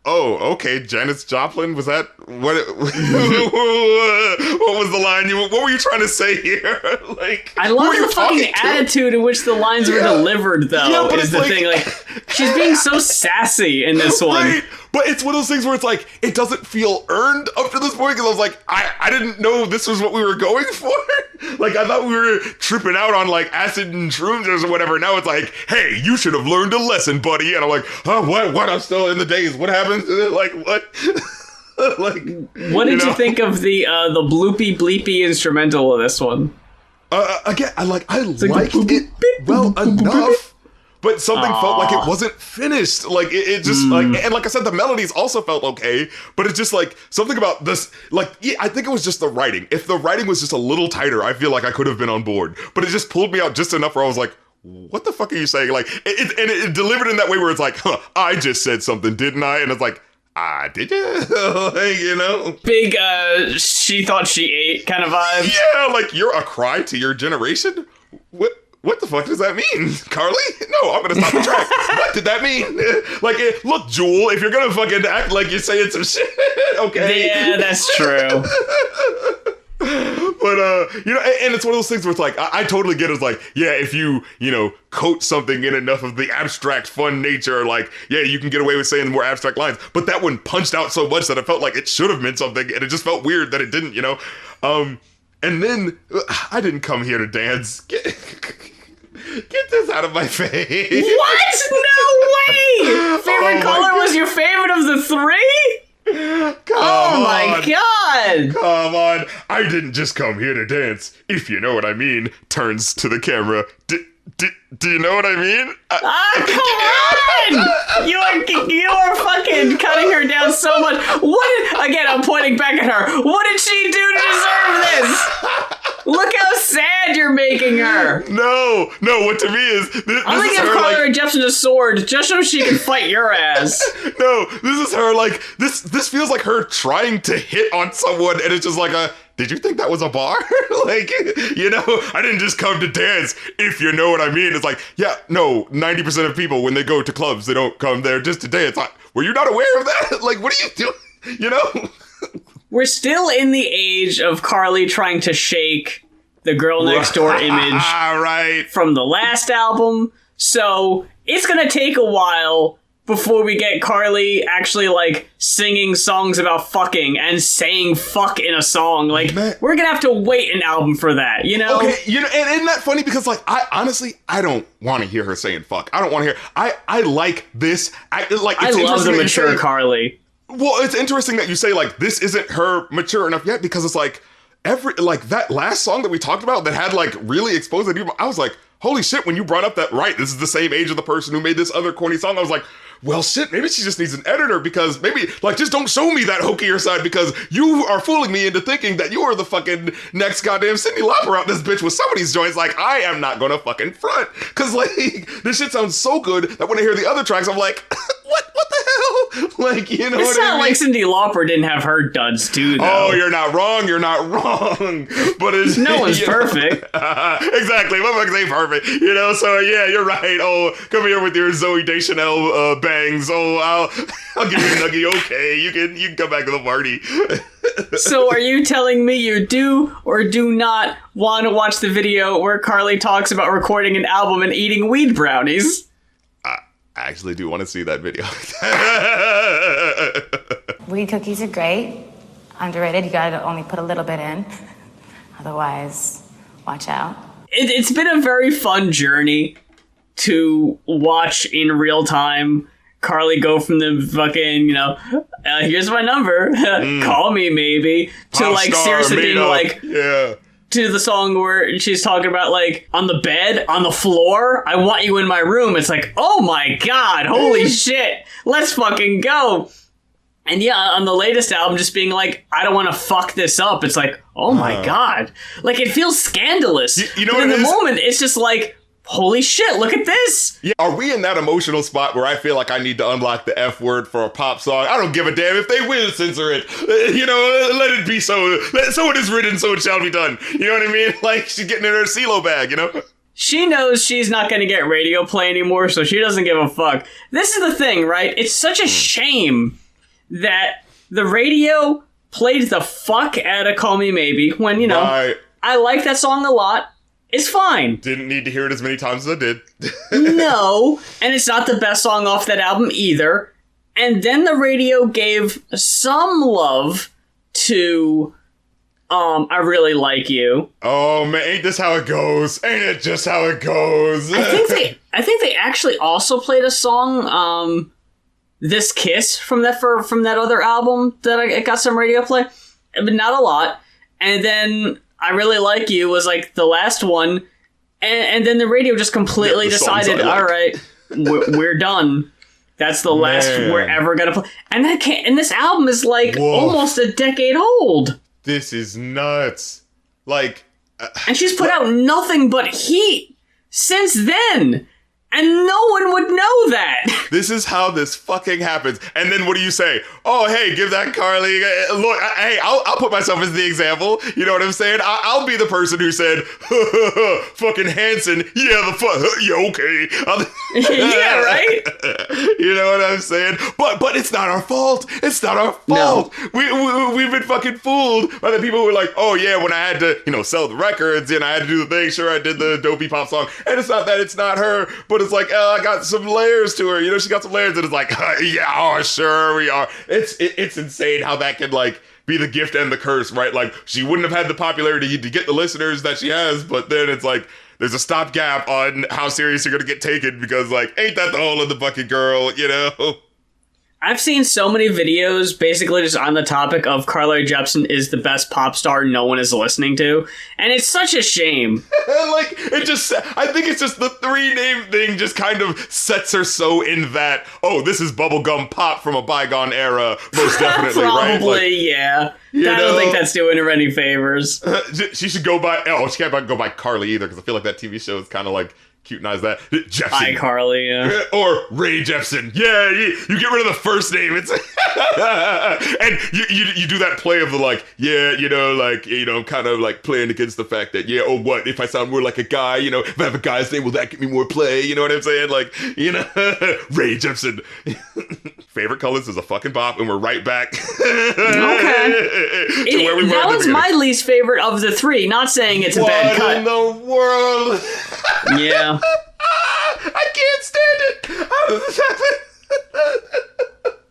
oh, okay, Janis Joplin, was that, what was the line, what were you trying to say here? Like, I love the fucking attitude in which the lines were delivered, though, is the thing, like, she's being so sassy in this one. Right. But it's one of those things where it's like, it doesn't feel earned up to this point, because I was like, I didn't know this was what we were going for. Like, I thought we were tripping out on, like, acid and shrooms or whatever. Now it's like, hey, you should have learned a lesson, buddy. And I'm like, oh, what? I'm still in the daze. What happened? Like, what? Like, what did you think of the bloopy bleepy instrumental of this one? Again, I liked it well enough. But something felt like it wasn't finished. Like, it just, like, and like I said, the melodies also felt okay, but it's just, like, something about this, like, yeah, I think it was just the writing. If the writing was just a little tighter, I feel like I could have been on board. But it just pulled me out just enough where I was like, what the fuck are you saying? Like, it delivered in that way where it's like, I just said something, didn't I? And it's like, did you? Like, you know? Big, she thought she ate kind of vibe. Yeah, like, you're a cry to your generation? What the fuck does that mean, Carly? No, I'm gonna stop the track. What did that mean? Like, look, Jewel, if you're gonna fucking act like you're saying some shit, okay? Yeah, that's true. But, you know, and it's one of those things where it's like, I totally get it. It's like, yeah, if you know, coat something in enough of the abstract fun nature, like, yeah, you can get away with saying more abstract lines. But that one punched out so much that it felt like it should have meant something, and it just felt weird that it didn't, you know? And then, I didn't come here to dance. Get this out of my face. What? No way! Favorite color was your favorite of the three? Oh my god! Come on. I didn't just come here to dance, if you know what I mean. Turns to the camera. Do you know what I mean? Come on! You are fucking cutting her down so much. Again, I'm pointing back at her. What did she do to deserve this? Look how sad you're making her. No, what to me is... I'm gonna give Rae Jepsen a sword just so she can fight your ass. No, this is her, like, this feels like her trying to hit on someone, and it's just like did you think that was a bar? Like, you know, I didn't just come to dance, if you know what I mean. It's like, yeah, no, 90% of people, when they go to clubs, they don't come there just to dance. Like, were you not aware of that? Like, what are you doing? You know? We're still in the age of Carly trying to shake the girl next door image from the last album. So it's going to take a while before we get Carly actually, like, singing songs about fucking and saying fuck in a song. Like, we're gonna have to wait an album for that, you know? Okay, you know, and isn't that funny? Because, like, I honestly don't want to hear her saying fuck. I don't want to hear... I like this. I love the mature Carly. Well, it's interesting that you say, like, this isn't her mature enough yet, because it's like, that last song that we talked about that had, like, really exposed it, I was like, holy shit, when you brought up that, this is the same age of the person who made this other corny song, I was like, well, shit, maybe she just needs an editor, because maybe, like, just don't show me that hokier side, because you are fooling me into thinking that you are the fucking next goddamn Cyndi Lauper out this bitch with some of these joints. Like, I am not gonna fucking front, because, like, this shit sounds so good that when I hear the other tracks, I'm like, what the hell? Like, you know what I mean? It's not like Cyndi Lauper didn't have her duds, too, though. Oh, you're not wrong. But it's... No one's perfect. Exactly. Motherfuckers ain't perfect. You know, so, yeah, you're right. Oh, come here with your Zooey Deschanel bangs. Oh, I'll give you a nuggie. Okay, you can come back to the party. So are you telling me you do or do not want to watch the video where Carly talks about recording an album and eating weed brownies? I actually do want to see that video. Weed cookies are great. Underrated. You gotta only put a little bit in. Otherwise, watch out. It's been a very fun journey to watch in real time Carly go from the fucking, you know, here's my number, call me maybe, to like seriously being like, yeah, to the song where she's talking about, like, on the bed, on the floor, I want you in my room. It's like, oh my god, holy shit, let's fucking go. And yeah, on the latest album, just being like, I don't want to fuck this up. It's like, oh my god. Like, it feels scandalous. You know but what in it the is? moment, it's just like, holy shit, look at this. Yeah, are we in that emotional spot where I feel like I need to unlock the F word for a pop song? I don't give a damn if they will censor it. You know, let it be so. So it is written, so it shall be done. You know what I mean? Like, she's getting in her CeeLo bag, you know? She knows she's not going to get radio play anymore, so she doesn't give a fuck. This is the thing, right? It's such a shame that the radio played the fuck out of Call Me Maybe when, you know, I like that song a lot. It's fine. Didn't need to hear it as many times as I did. No, and it's not the best song off that album either. And then the radio gave some love to I Really Like You. Oh man, ain't this how it goes? Ain't it just how it goes? I think they actually also played a song, This Kiss from that other album that it got some radio play, but not a lot. And then I Really Like You was like the last one, and then the radio just completely decided, all right, we're done. That's the last we're ever gonna play. And this album is like almost a decade old. This is nuts. Like, and she's put out nothing but heat since then. And no one would know that. This is how this fucking happens. And then what do you say? Oh, hey, give that Carly. Look, hey, I'll put myself as the example. You know what I'm saying? I'll be the person who said, fucking Hanson. Yeah, yeah, okay. Yeah, right? You know what I'm saying? But it's not our fault. It's not our fault. No. We've been fucking fooled by the people who were like, oh yeah, when I had to, you know, sell the records and I had to do the thing, sure, I did the dopey pop song. And it's not that it's not her, but it's like, I got some layers to her. You know, she got some layers, and it's like, yeah, oh, sure, we are. It's insane how that can, like, be the gift and the curse, right? Like, she wouldn't have had the popularity to get the listeners that she has, but then it's like, there's a stopgap on how serious you're gonna get taken because, like, ain't that the hole in the bucket, girl, you know? I've seen so many videos basically just on the topic of Rae Jepsen is the best pop star no one is listening to. And it's such a shame. Like, I think it's just the three name thing just kind of sets her so in that, oh, this is bubblegum pop from a bygone era, most definitely, right? Probably, like, yeah. I don't think that's doing her any favors. She should go by, she can't go by Carly either, because I feel like that TV show is kind of like, cute-nize that. Jepsen. iCarly, yeah. Or Rae Jepsen. Yeah, you get rid of the first name. It's and you do that play of the like, yeah, you know, like, you know, kind of like playing against the fact that, yeah, oh, what, if I sound more like a guy, you know, if I have a guy's name, will that get me more play? You know what I'm saying? Like, you know, Rae Jepsen. Favorite colors is a fucking bop, and we're right back. Okay. Where we were that was my least favorite of the three. Not saying it's a bad cut. What in the world? Yeah. I can't stand it. How does this happen?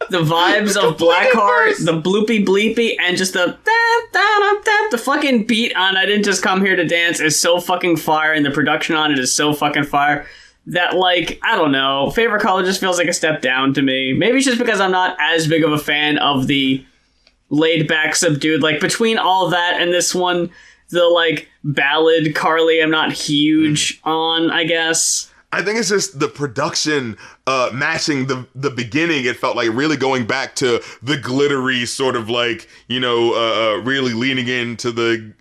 The vibes of Blackheart, the bloopy bleepy, and just the fucking beat on I Didn't Just Come Here to Dance is so fucking fire, and the production on it is so fucking fire that, like, I don't know, Favorite Color just feels like a step down to me. Maybe it's just because I'm not as big of a fan of the laid back, subdued, like, between all that and this one, the, like, ballad Carly I'm not huge on, I guess. I think it's just the production matching the beginning. It felt like really going back to the glittery sort of like, you know, really leaning into the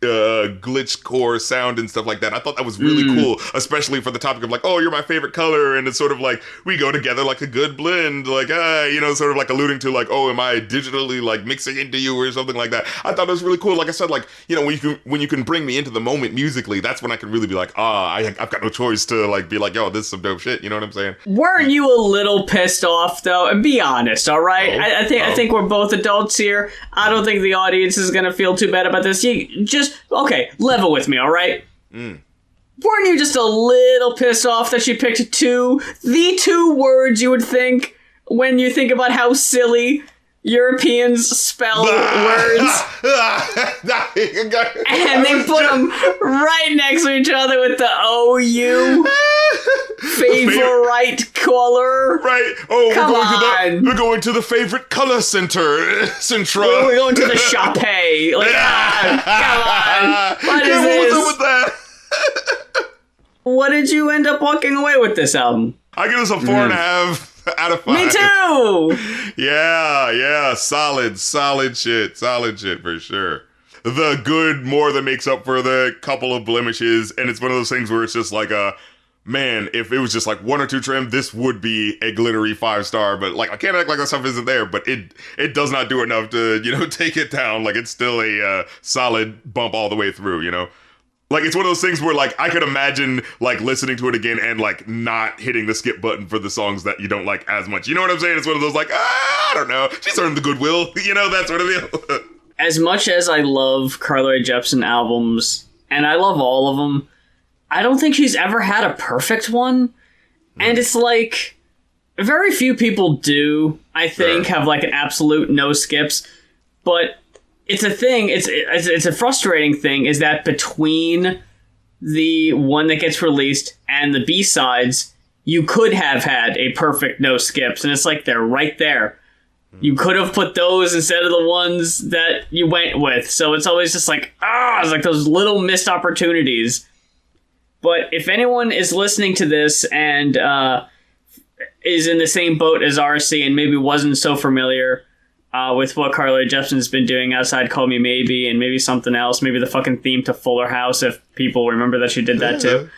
glitch core sound and stuff like that. I thought that was really cool, especially for the topic of like, oh, you're my favorite color. And it's sort of like, we go together like a good blend, like, you know, sort of like alluding to like, oh, am I digitally like mixing into you or something like that. I thought it was really cool. Like I said, like, you know, when you can bring me into the moment musically, that's when I can really be like, I've got no choice to like be like, yo, this is some dope shit. You know what I'm saying? Weren't you a little pissed off though? And be honest, all right? I think we're both adults here. I don't think the audience is gonna feel too bad about this. You just level with me, all right? Weren't you just a little pissed off that she picked the two words you would think when you think about how silly Europeans spell words? And they put them right next to each other with the OU. Favorite color. Right. Oh, Come on. we're going to the favorite color center. Centra. We're going to the Shop. Like, come on. What is this? What's up with that? What did you end up walking away with this album? I give this a 4.5 out of 5. Me too. Yeah. Solid shit for sure. The good more than makes up for the couple of blemishes, and it's one of those things where it's just like man, if it was just like 1 or 2 trim, this would be a glittery 5-star, but like I can't act like that stuff isn't there, but it does not do enough to, take it down. Like it's still a solid bump all the way through, Like, it's one of those things where, like, I could imagine, like, listening to it again and, like, not hitting the skip button for the songs that you don't like as much. You know what I'm saying? It's one of those, like, I don't know. She's earned the goodwill. That sort of deal. As much as I love Carly Rae Jepsen albums, and I love all of them, I don't think she's ever had a perfect one. And it's, like, very few people do, I think, have, like, an absolute no skips. But it's a thing, it's a frustrating thing, is that between the one that gets released and the B-sides, you could have had a perfect no skips, and it's like they're right there. You could have put those instead of the ones that you went with, so it's always just like, it's like those little missed opportunities. But if anyone is listening to this and is in the same boat as RC and maybe wasn't so familiar with what Carly Rae Jepsen's been doing outside Call Me Maybe and maybe something else, maybe the fucking theme to Fuller House, if people remember that she did that too.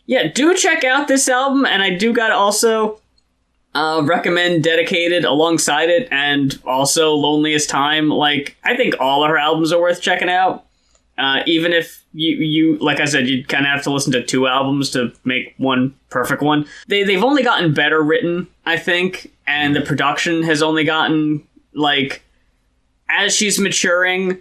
Do check out this album, and I do gotta also recommend Dedicated alongside it, and also Loneliest Time. Like, I think all her albums are worth checking out. Even if you like I said, you kind of have to listen to 2 albums to make one perfect one. They've only gotten better written, I think, and the production has only gotten, like, as she's maturing,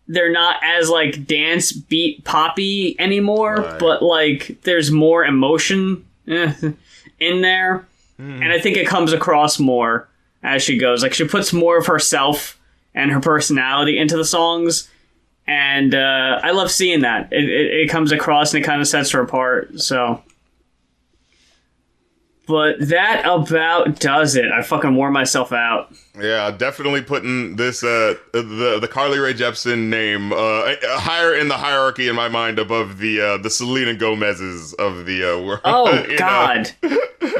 they're not as, like, dance beat poppy anymore, right. But, like, there's more emotion in there, and I think it comes across more as she goes. Like, she puts more of herself and her personality into the songs, and I love seeing that. It comes across and it kind of sets her apart, so. But that about does it. I fucking wore myself out. Yeah, definitely putting this, the Carly Rae Jepsen name higher in the hierarchy in my mind above the Selena Gomez's of the world. Oh, God.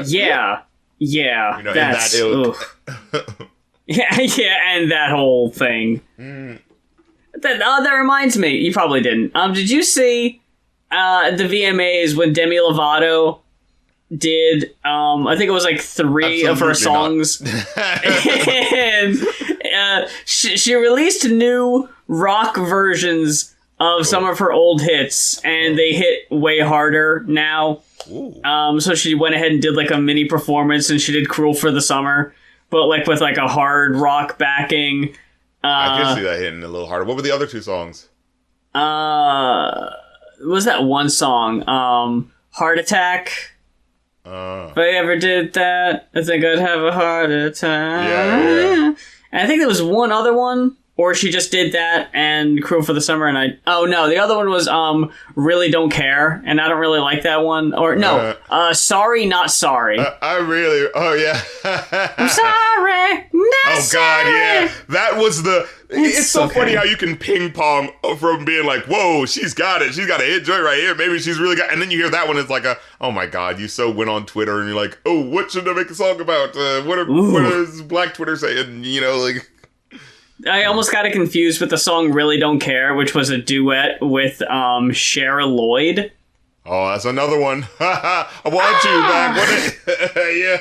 Yeah. That's, in that ilk. yeah, and that whole thing. That reminds me, you probably didn't. Did you see the VMAs when Demi Lovato did, I think it was like 3 of her songs. And she released new rock versions of some of her old hits, and they hit way harder now. So she went ahead and did like a mini performance, and she did Cruel for the Summer, but like with like a hard rock backing. I can see that hitting a little harder. What were the other 2 songs? Was that one song? Heart Attack. If I ever did that, I think I'd have a heart attack. Yeah. And I think there was one other one, or she just did that and Cruel for the Summer, and oh no, the other one was Really Don't Care, and I don't really like that one. Or no, Sorry Not Sorry. Oh yeah. I'm sorry, not sorry. God, yeah. That was it's so funny how you can ping pong from being like, whoa, she's got it. She's got a hit joint right here. Maybe she's really got, and then you hear that one, it's like oh my God, you so went on Twitter and you're like, oh, what should I make a song about? What is Black Twitter saying? Like. I almost got it confused with the song Really Don't Care, which was a duet with Cheryl Lloyd. Oh, that's another one. I want you back. Yeah.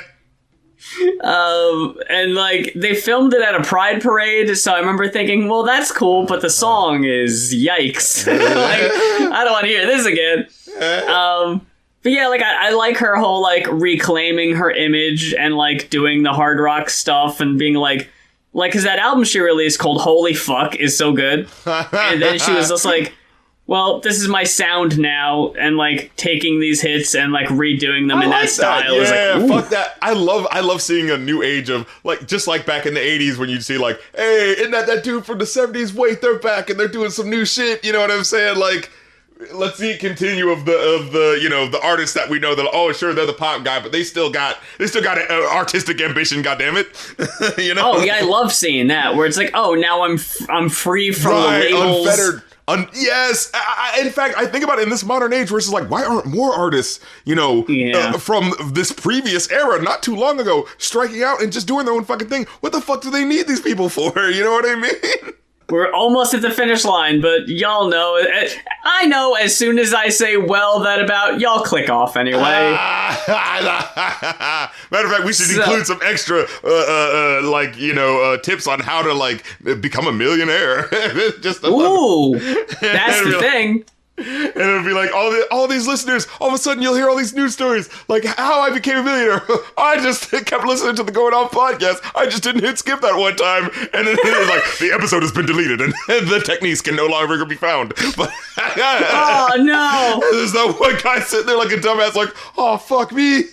And like they filmed it at a Pride parade, so I remember thinking, well, that's cool, but the song is yikes. Like, I don't want to hear this again. But yeah, like I like her whole like reclaiming her image and like doing the hard rock stuff and being like, cause that album she released called Holy Fuck is so good. And then she was just like, well, this is my sound now, and like taking these hits and like redoing them in that style. Yeah, like, fuck that. I love seeing a new age of like, just like back in the 80s when you'd see like, hey, isn't that dude from the 70s? Wait, they're back and they're doing some new shit. You know what I'm saying? Like, let's see it continue of the you know, the artists that we know that, oh, sure, they're the pop guy, but they still got an artistic ambition, goddammit. You know? Oh yeah, I love seeing that where it's like, oh, now I'm free from the labels. Unfettered. Yes. In fact, I think about it in this modern age where it's like, why aren't more artists, you know, from this previous era, not too long ago, striking out and just doing their own fucking thing? What the fuck do they need these people for? You know what I mean? We're almost at the finish line, but y'all know. I know as soon as I say, well, that about, y'all click off anyway. Matter of fact, we should include some extra, like, you know, tips on how to, like, become a millionaire. Just ooh, that's the thing. And it'll be like, all these listeners, all of a sudden you'll hear all these news stories, like how I became a millionaire. I just kept listening to the Going On podcast. I just didn't hit skip that one time. And then it's like, the episode has been deleted and the techniques can no longer be found. But oh, no. There's that one guy sitting there like a dumbass, like, oh, fuck me.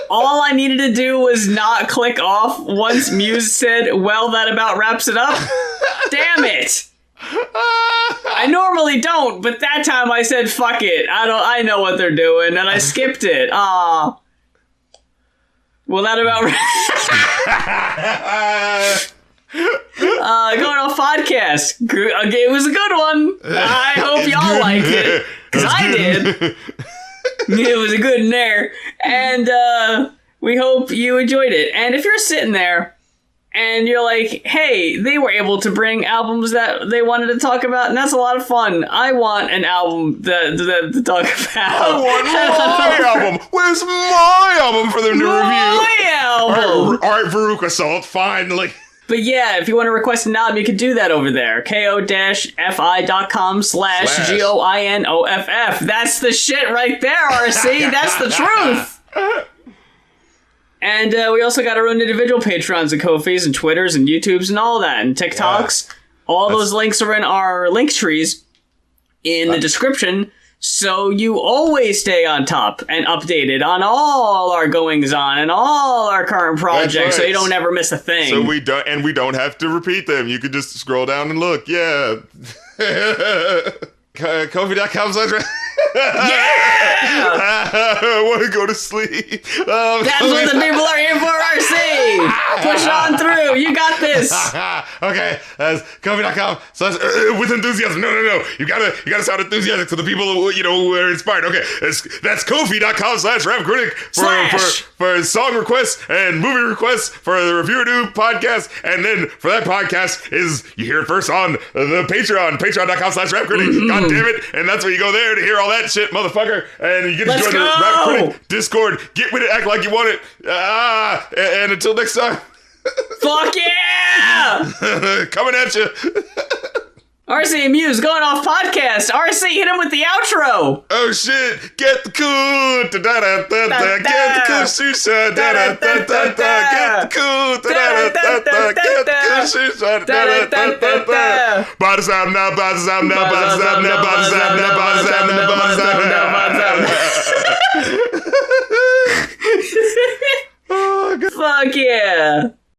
All I needed to do was not click off once Muse said, well, that about wraps it up. Damn it. I normally don't, but that time I said fuck it. I know what they're doing, and I skipped it. Well, that about Going On podcast. It was a good one. I hope y'all liked it, because I did. It was a good in there, and we hope you enjoyed it. And if you're sitting there and you're like, hey, they were able to bring albums that they wanted to talk about, and that's a lot of fun. I want an album to talk about. I want my album. Where's my album for them to review? My album. All right, Veruca Salt, finally. But yeah, if you want to request an album, you can do that over there. ko-fi.com/GOINOFF. That's the shit right there, RC. That's the truth. And we also got our own individual Patreons and Ko-fis and Twitters and YouTubes and all that, and TikToks. Yeah. All those links are in our link trees in the description, so you always stay on top and updated on all our goings-on and all our current projects, so you don't ever miss a thing. So we don't have to repeat them. You can just scroll down and look. Yeah. Ko-fi.com/ yeah! I want to go to sleep. That's what the people are here for, RC! Push on through. You got this. Okay, that's ko-fi.com/ with enthusiasm. No. You gotta sound enthusiastic to the people who, you know, who are inspired. Okay, that's ko-fi.com/rapcritic for song requests and movie requests for the Review Do podcast. And then for that podcast you hear it first on the patreon.com/rapcritic. Mm-hmm. God damn it. And that's where you go there to hear all that shit, motherfucker. And you get to join the Rap Critic Discord. Get with it, act like you want it. And until next time. Fuck yeah! Coming at you. RC and Muse Going Off podcast. RC, hit him with the outro. Oh shit! Get the cool, get the cool shisha, get the cool, get the cool shisha, bodies out now, bodies out now, bodies out now, bodies out now, bodies out now, bodies out now. Oh, God. Fuck yeah!